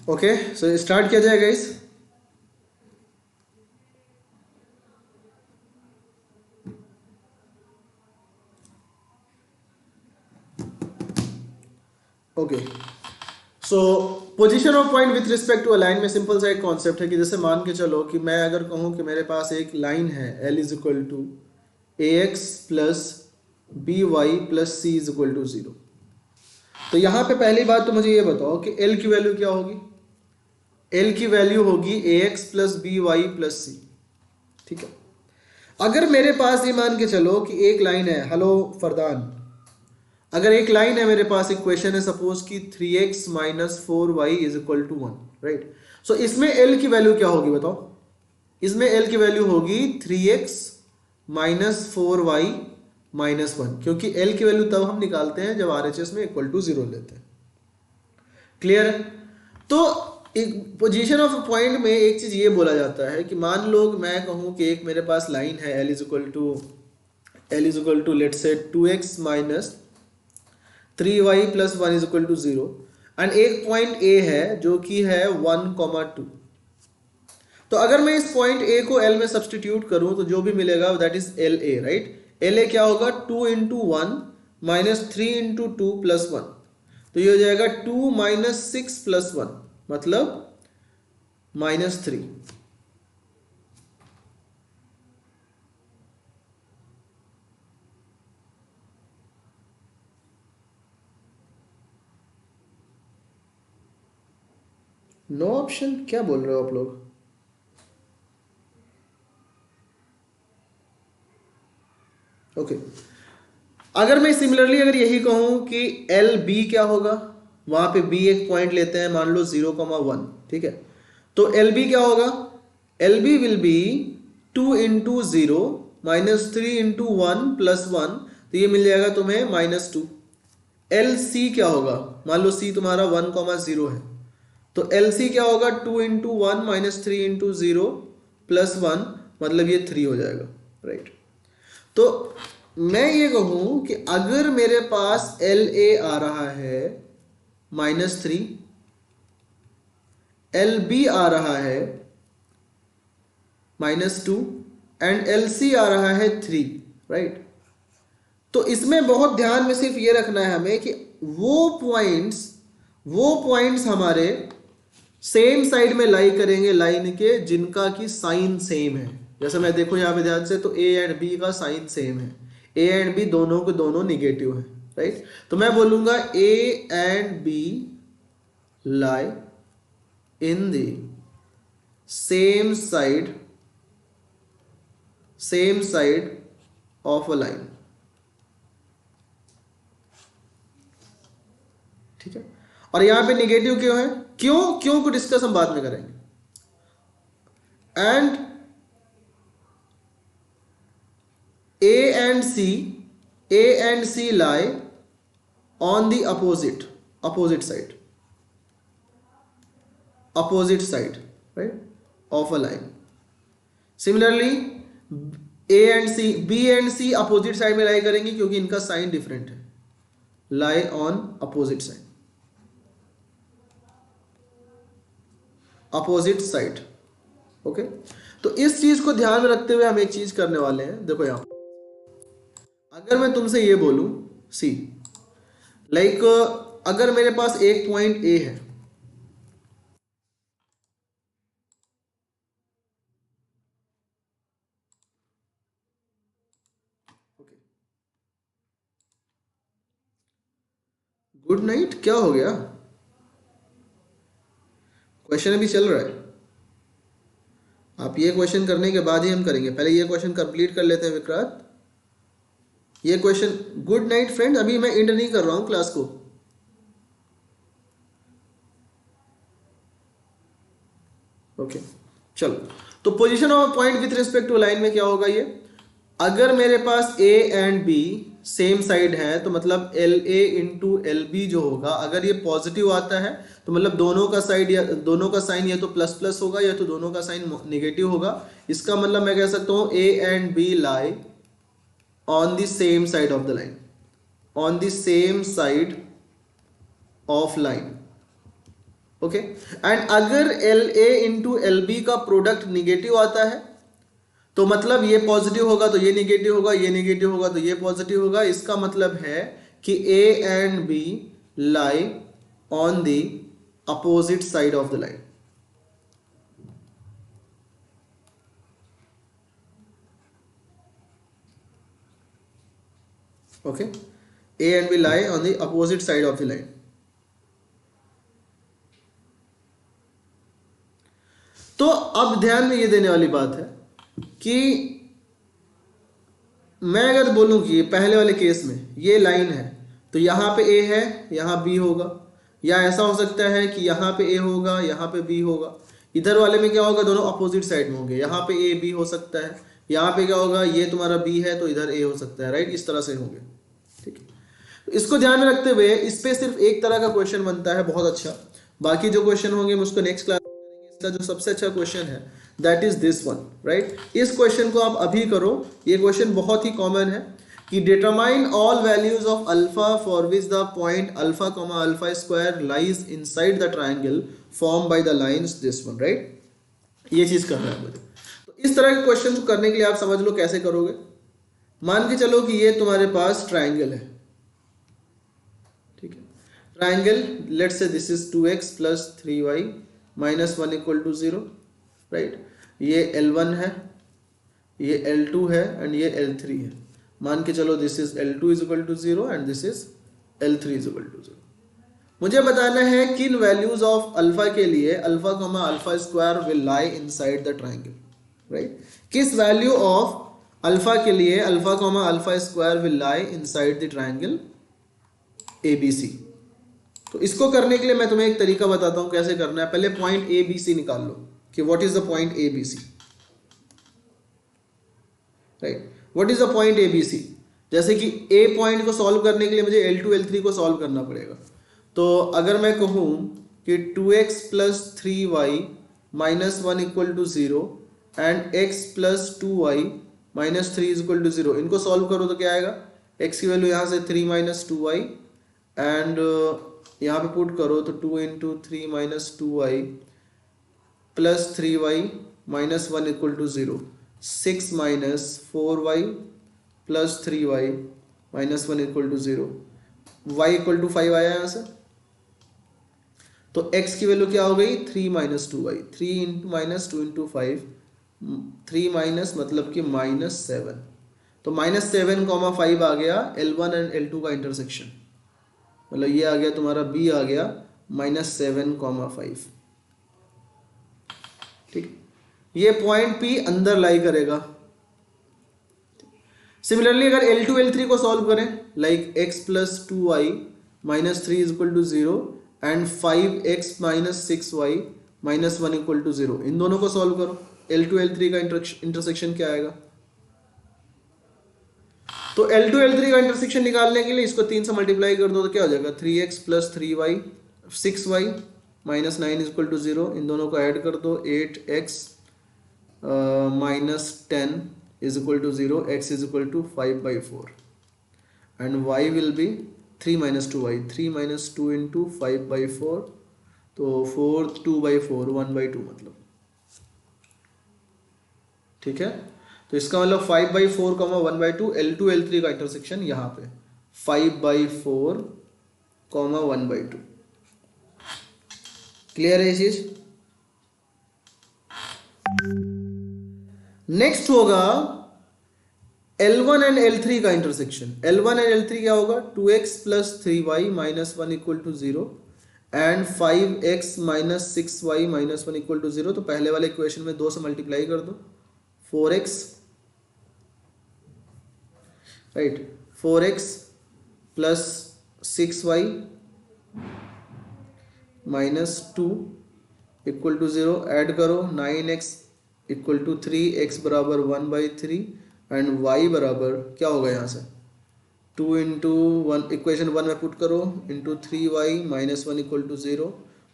Okay, so start किया जाएगा इस। Okay, so position of point with respect to a line में सिंपल सा एक कॉन्सेप्ट है कि जैसे मान के चलो कि मैं अगर कहूं कि मेरे पास एक लाइन है L = ax + by + c = 0। तो यहां पे पहली बात तो मुझे ये बताओ कि L की वैल्यू क्या होगी? L की वैल्यू होगी ax + by + c, ठीक है? अगर मेरे पास ये मान के चलो कि एक लाइन है, हेलो फरदान, अगर एक लाइन है मेरे पास, एक क्वेश्चन है सपोज कि 3x - 4y = 1, राइट? सो इसमें L की वैल्यू क्या होगी बताओ? इसमें L की वैल्यू होगी 3x - 4y - 1, क्योंकि L की वैल्यू तब हम निकालते हैं जब RHS में =0 लेते हैं। क्लियर है? तो एक पोजीशन ऑफ पॉइंट में एक चीज ये बोला जाता है कि मान लो मैं कहूँ कि एक मेरे पास लाइन है L is equal to let's say 2x minus 3y plus 1 is equal to 0 and एक पॉइंट A है जो कि है 1,2। तो अगर मैं इस पॉइंट A को L में सब्सटीट्यूट करूं तो जो भी मिलेगा that is LA, right. LA क्या होगा 2 इंटू 1 माइनस 3 इंटू 2 प्लस 1, तो ये हो जाएगा 2 माइनस 6 प्लस 1 मतलब -3। नो ऑप्शन, क्या बोल रहे हो आप लोग? ओके अगर मैं सिमिलरली अगर यही कहूं कि एल बी क्या होगा, वहां पे बी एक पॉइंट लेते हैं मान लो 0,1, ठीक है। तो एल बी क्या होगा, L B will be 2 into 0 minus 3 into 1 plus 1, तो ये मिल जाएगा तुम्हें -2। एल सी क्या होगा, मान लो सी तुम्हारा 1,0 है, तो एल सी क्या होगा 2 इंटू 1 माइनस 3 इंटू 0 प्लस 1 मतलब ये 3 हो जाएगा, राइट। तो मैं ये कहूं कि अगर मेरे पास एल ए आ रहा है -3, एल बी आ रहा है -2 एंड एल सी आ रहा है 3, राइट। तो इसमें बहुत ध्यान में सिर्फ ये रखना है हमें कि वो पॉइंट्स हमारे सेम साइड में लाई करेंगे लाइन के जिनका की साइन सेम है। जैसे मैं देखो यहाँ पे ध्यान से, तो ए एंड बी का साइन सेम है, ए एंड बी दोनों के दोनों निगेटिव है, राइट। तो मैं बोलूंगा A and B lie in the same side of a line, ठीक है। और यहां पे निगेटिव क्यों है, क्यों को डिस्कस हम बाद में करेंगे। And A and C lie on the opposite side, right, of a line. Similarly, B and C opposite side में lie करेंगे क्योंकि इनका साइन डिफरेंट है, lie on opposite side, okay. तो इस चीज को ध्यान में रखते हुए हम एक चीज करने वाले हैं। देखो यहां अगर मैं तुमसे ये बोलूं सी, लाइक अगर मेरे पास एक पॉइंट ए है, गुड नाइट, क्या हो गया? क्वेश्चन अभी चल रहा है, आप ये क्वेश्चन करने के बाद ही हम करेंगे, पहले ये क्वेश्चन कंप्लीट कर लेते हैं विक्रांत। ये क्वेश्चन, गुड नाइट फ्रेंड, अभी मैं एंड नहीं कर रहा हूं क्लास को। ओके चलो, तो position of point with respect to line में क्या होगा, ये अगर मेरे पास A and B same side है तो मतलब L A into L B जो होगा, अगर ये पॉजिटिव आता है तो मतलब दोनों का साइन या तो प्लस प्लस होगा या तो दोनों का साइन नेगेटिव होगा। इसका मतलब मैं कह सकता हूं A and B lie on the same side of the line, okay. And अगर L A into L B का प्रोडक्ट निगेटिव आता है तो मतलब ये पॉजिटिव होगा तो ये निगेटिव होगा, ये निगेटिव होगा तो ये पॉजिटिव होगा। इसका मतलब है कि A and B lie on the opposite side of the line, okay, A and B lie on the opposite side of the line. तो अब ध्यान में ये देने वाली बात है कि मैं अगर बोलूं कि पहले वाले केस में ये लाइन है तो यहां पे A है, यहां B होगा, या ऐसा हो सकता है कि यहां पे A होगा, यहां पे B होगा। इधर वाले में क्या होगा, दोनों अपोजिट साइड में होंगे, यहां पे A B हो सकता है, यहां पे क्या होगा, ये तुम्हारा B है तो इधर A हो सकता है, राइट। इस तरह से होंगे, ठीक है। तो इसको ध्यान में रखते हुए इस पे सिर्फ एक तरह का क्वेश्चन बनता है बहुत अच्छा, बाकी जो क्वेश्चन होंगे हम उसको नेक्स्ट क्लास में करेंगे। इसका जो सबसे अच्छा क्वेश्चन है that is this one, right. इस क्वेश्चन को आप अभी करो, ये क्वेश्चन बहुत ही कॉमन है कि determine all values of alpha for which the point alpha comma alpha square lies inside the triangle form by the lines this one, right. ये चीज करना है मुझे। तो इस तरह के क्वेश्चन को करने के लिए आप समझ लो कैसे करोगे। मान के चलो कि ये तुम्हारे पास ट्राइंगल है, ठीक है। Triangle let's say this is 2x plus 3y minus 1 equal to 0, राइट। ये L1 है, ये L2 है एंड ये L3 है। मान के चलो this is L2 is equal to 0 and this is L3 is equal to 0। मुझे बताना है किन वैल्यूज ऑफ अल्फा के लिए alpha comma alpha square will lie inside the triangle, right. किस वैल्यू ऑफ अल्फा के लिए alpha comma alpha square will lie inside the triangle ABC। तो इसको करने के लिए मैं तुम्हें एक तरीका बताता हूं कैसे करना है। पहले पॉइंट ABC निकाल लो कि what is the point ABC, right. What is the point ABC। जैसे कि A पॉइंट को सॉल्व करने के लिए मुझे L2 L3 को सॉल्व करना पड़ेगा। तो अगर मैं कहूं कि 2x plus 3y minus 1 equal to 0 and x plus 2y minus 3 is equal to 0, इनको सॉल्व करो तो क्या आएगा। x की वैल्यू यहाँ से 3 माइनस 2y एंड यहाँ पे पुट करो तो 2 into 3 minus 2y plus 3y minus 1 equal to 0, 6 minus 4y plus 3y minus 1 equal to 0, y equal to 5 आया यहाँ से। तो x की वैल्यू क्या हो गई 3 minus 2y, 3 into minus 2 into 5, 3 minus मतलब कि माइनस 7। तो माइनस 7 कॉमा 5 आ गया L1 एंड L2 का इंटरसेक्शन, मतलब ये आ गया तुम्हारा B आ गया माइनस 7 कॉमा 5, ठीक। ये पॉइंट P अंदर लाई करेगा। सिमिलरली अगर L2 L3 को सॉल्व करें like x plus 2y minus 3 is equal to 0 and 5x minus 6y minus 1 equal to 0, इन दोनों को सॉल्व करो। L2 L3 का इंटरसेक्शन क्या आएगा। तो L2 L3 का इंटरसेक्शन निकालने के लिए इसको 3 से मल्टीप्लाई कर दो तो क्या हो जाएगा 3x plus 3y 6y minus 9 is equal to 0, इन दोनों को ऐड कर दो 8x minus 10 is equal to 0, x is equal to 5/4 and y will be 3 minus 2y, 3 minus 2 into 5/4, तो 4 2/4 1/2 मतलब, ठीक है। तो इसका मतलब 5/4 1/2 L2 L3 का इंटरसेक्शन यहाँ पे 5/4 1/2। क्लियर है ये चीज। नेक्स्ट होगा L1 एंड L3 का इंटरसेक्शन। L1 एंड L3 क्या होगा 2x plus 3y minus 1 equal to 0 and 5x minus 6y minus 1 equal to 0। तो पहले वाले इक्वेशन में 2 से मल्टीप्लाई कर दो 4x, right, 4x plus 6y minus 2 equal to 0, add करो 9x इक्वल टू 3x बराबर 1/3 एंड y बराबर क्या होगा यहाँ से 2 इंटू 1, इक्वेशन 1 में पुट करो into 3y minus 1 equal to 0,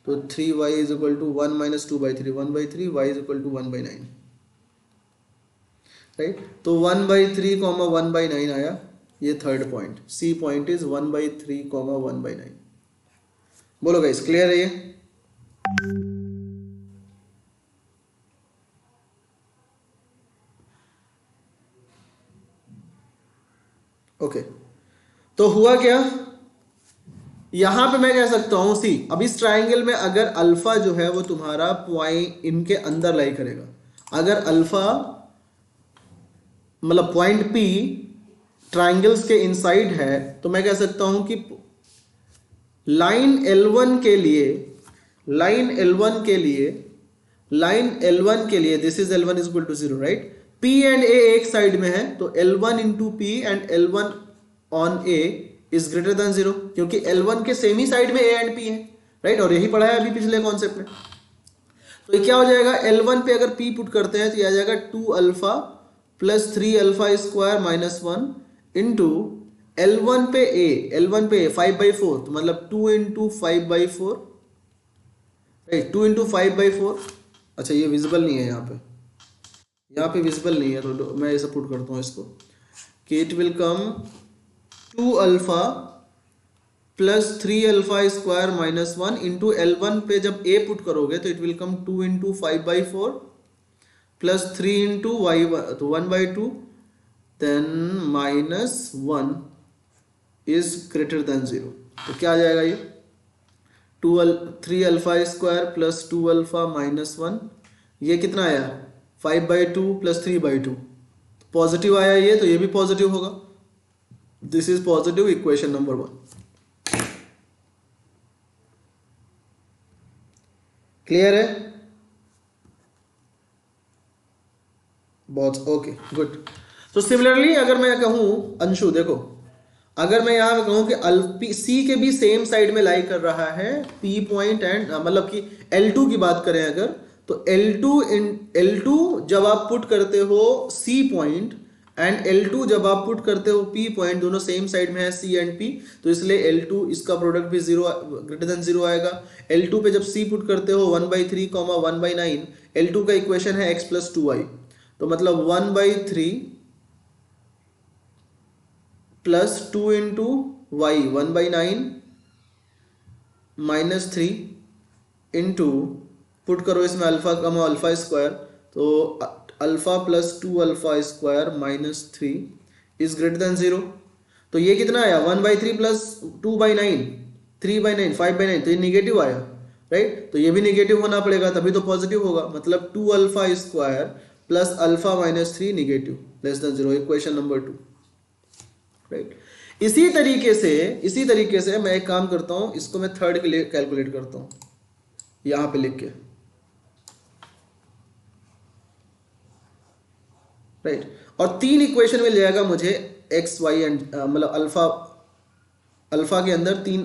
तो 3y is equal to 1 minus 2/3 1/3, y is equal to 1/9, right. तो 1/3 1/9 आया, ये third point C point is 1/3 1/9। बोलो गाइस क्लियर है ये। ओके तो हुआ क्या, यहां पे मैं कह सकता हूं सी अब इस ट्राइंगल में अगर अल्फा जो है वो तुम्हारा पॉइंट इनके अंदर लाई करेगा, अगर अल्फा मतलब पॉइंट P ट्राइंगल्स के इनसाइड है, तो मैं कह सकता हूं कि लाइन L1 के लिए this is L1 is equal to 0, right. P and A एक साइड में है तो L1 into P and L1 on A is greater than 0, क्योंकि L1 के सेम ही साइड में A एंड P है, राइट। और यही पढ़ा है अभी पिछले कॉन्सेप्ट में। तो ये क्या हो जाएगा L1 पे अगर P पुट करते हैं तो ये आ जाएगा 2 alpha plus 3 alpha square minus 1 into L1 पे A 5/4, तो मतलब 2 इंटू 5/4 राइट। 2 इंटू 5/4, अच्छा ये विजिबल नहीं है यहाँ पे विजिबल नहीं है, तो मैं ऐसा पुट करता हूँ इसको कि it will come 2 alpha plus 3 alpha square minus 1 into L1 पे जब a पुट करोगे तो it will come 2 into 5/4 plus 3 into y, तो 1/2 then minus 1 is greater than 0। तो क्या आ जाएगा ये 3 alpha square plus 2 alpha minus 1, ये कितना आया 5/2 प्लस 3/2, पॉजिटिव आया ये, तो ये भी पॉजिटिव होगा। This is positive equation number 1। Clear है? बहुत ओके, गुड। तो सिमिलरली अगर मैं कहूं अंशु, देखो अगर मैं यहां पे कहूं कि सी के भी सेम साइड में लाई कर रहा है पी पॉइंट एंड मतलब कि L2 की बात करें अगर, तो L2 जब आप पुट करते हो सी पॉइंट एंड L2 जब आप पुट करते हो P पॉइंट, दोनों सेम साइड में है C एंड P, तो इसलिए L2 इसका प्रोडक्ट भी 0 ग्रेटर देन 0 आएगा। L2 पे जब C पुट करते हो 1/3, 1/9, L2 का इक्वेशन है x प्लस 2y, तो मतलब 1/3 plus 2 into y 1/9 minus 3 into put करो इसमें अल्फा कमा अल्फा स्क्वायर, तो alpha plus 2 alpha square minus 3 is greater than 0। तो ये कितना आया 1/3 प्लस 2/9 3/9 5/9, तो ये निगेटिव आया, राइट। तो ये भी निगेटिव होना पड़ेगा तभी तो पॉजिटिव होगा, मतलब 2 alpha square plus alpha minus 3 negative less than 0, equation number 2, right. इसी तरीके से मैं एक काम करता हूं, इसको मैं थर्ड के लिए कैलकुलेट करता हूं यहां पे लिख के, राइट। और 3 इक्वेशन मिल जाएगा मुझे एक्स वाई एंड मतलब अल्फा के अंदर 3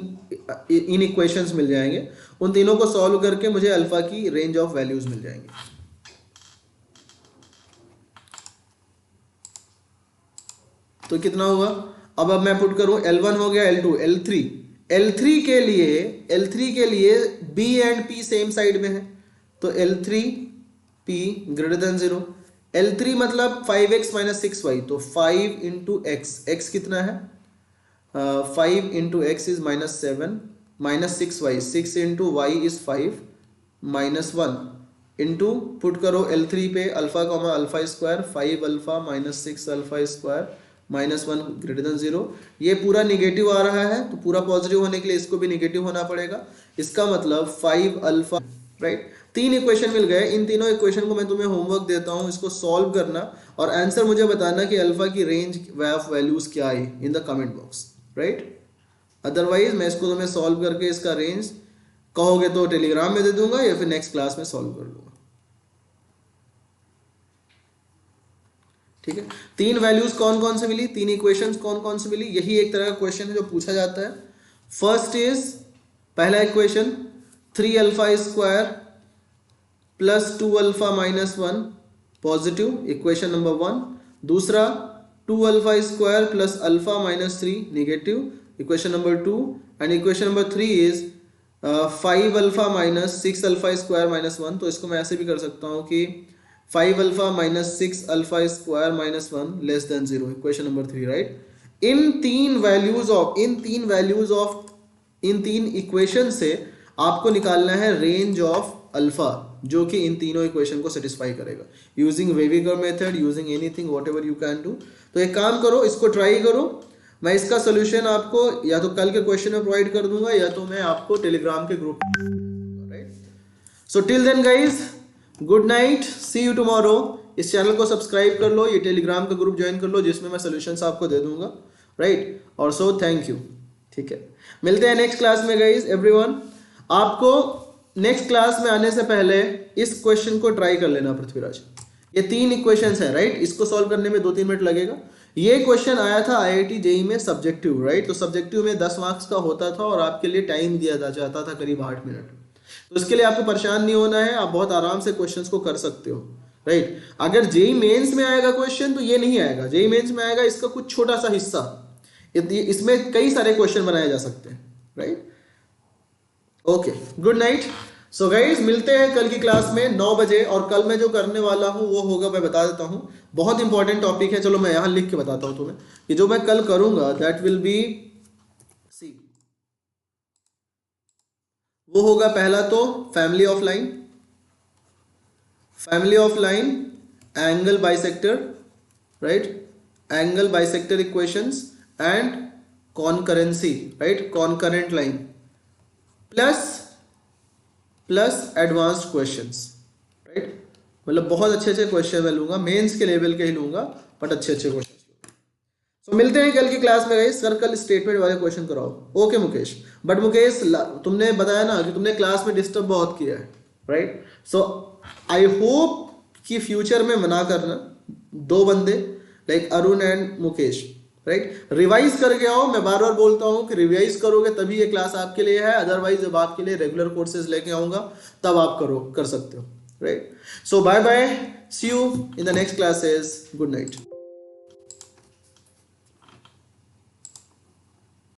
इन इक्वेशंस मिल जाएंगे, उन तीनों को सॉल्व करके मुझे अल्फा की रेंज ऑफ वैल्यूज मिल जाएंगे। तो कितना हुआ, अब मैं पुट करूं L1 हो गया, L2, L3 के लिए B and P same side में है, तो L3 P greater than 0। L3 मतलब 5x माइनस 6y, तो 5 इंटू एक्स कितना है 5 into x is minus 7 minus 6y, 6 into y is 5 minus 1 into put करो L3 पे alpha comma alpha square 5 alpha minus 6 alpha square minus 1 greater than 0। ये पूरा निगेटिव आ रहा है, तो पूरा पॉजिटिव होने के लिए इसको भी निगेटिव होना पड़ेगा, इसका मतलब 5 अल्फा, राइट। 3 इक्वेशन मिल गए, इन तीनों इक्वेशन को मैं तुम्हें होमवर्क देता हूं, इसको सॉल्व करना और आंसर मुझे बताना कि अल्फा की रेंज ऑफ वैल्यूज क्या आई in the comment box, right. Otherwise मैं इसको तुम्हें सॉल्व करके इसका रेंज कहोगे तो टेलीग्राम में दे दूंगा या फिर नेक्स्ट क्लास में सॉल्व कर लूंगा, ठीक है। 3 वैल्यूज कौन कौन से मिली, 3 इक्वेशंस कौन कौन से मिली, यही एक तरह का क्वेश्चन है जो पूछा जाता है। फर्स्ट इज पहला equation 3 alpha square plus 2 alpha minus 1 positive, equation number 1। दूसरा 2 alpha square plus alpha minus 3 negative, equation number 2। And equation number 3 is 5 alpha minus 6 alpha square minus 1, तो इसको मैं ऐसे भी कर सकता हूँ कि 5 alpha minus 6 alpha square minus 1 less than 0, equation number 3, right. इन तीन इक्वेशन से आपको निकालना है रेंज ऑफ अल्फा, जो कि इन तीनों इक्वेशन को सेटिस्फाई करेगा using wavy curve method, using anything whatever you can do. तो एक काम करो, इसको ट्राई करो, मैं इसका सोल्यूशन आपको या तो कल के क्वेश्चन में प्रोवाइड कर दूंगा या तो मैं आपको टेलीग्राम के group, right. So till then guys, good night, see you tomorrow. इस चैनल को सब्सक्राइब कर लो, ये टेलीग्राम का ग्रुप ज्वाइन कर लो जिसमें मैं सोल्यूशंस आपको दे दूंगा, राइट। और सो थैंक यू, ठीक है। मिलते हैं नेक्स्ट क्लास में गाइज एवरीवन। आपको नेक्स्ट क्लास में आने से पहले इस क्वेश्चन को ट्राई कर लेना पृथ्वीराज, ये 3 इक्वेशंस है, राइट। इसको सॉल्व करने में 2-3 मिनट लगेगा। ये क्वेश्चन आया था IIT JEE में सब्जेक्टिव, राइट। तो सब्जेक्टिव में 10 मार्क्स का होता था और आपके लिए टाइम दिया जाता था करीब 8 मिनट। तो इसके लिए आपको परेशान नहीं होना है, आप बहुत आराम से क्वेश्चंस को कर सकते हो, राइट। अगर जेई मेंस में आएगा क्वेश्चन तो ये नहीं आएगा, जेई मेंस में आएगा इसका कुछ छोटा सा हिस्सा, इसमें कई सारे क्वेश्चन बनाए जा सकते हैं, right. Okay, good night, so guys मिलते हैं कल की क्लास में 9 बजे। और कल मैं जो करने वाला हूँ वो होगा, मैं बता देता हूँ, बहुत इंपॉर्टेंट टॉपिक है। चलो मैं यहाँ लिख के बताता हूँ तुम्हें कि जो मैं कल करूंगा दैट विल बी सी, वो होगा पहला तो family of line, family of line, angle bisector, right, angle bisector equations and concurrency, right, concurrent line, plus advanced questions, right. मतलब बहुत अच्छे अच्छे क्वेश्चन मैं लूंगा, मेंस के लेवल के ही लूंगा, बट अच्छे अच्छे क्वेश्चन। तो मिलते हैं कल की क्लास में गाइस। सर कल स्टेटमेंट वाले क्वेश्चन कराओ। ओके मुकेश। बट मुकेश तुमने बताया ना कि तुमने क्लास में डिस्टर्ब बहुत किया है, राइट। सो आई होप कि फ्यूचर में मना करना, 2 बंदे like Arun and Mukesh, right, revise करके आओ। मैं बार बार बोलता हूँ कि रिवाइज करोगे तभी ये क्लास आपके लिए है, अदरवाइज जब आपके लिए रेगुलर कोर्सेज लेके आऊंगा तब आप कर सकते हो, right. So bye bye, see you in the next classes, good night.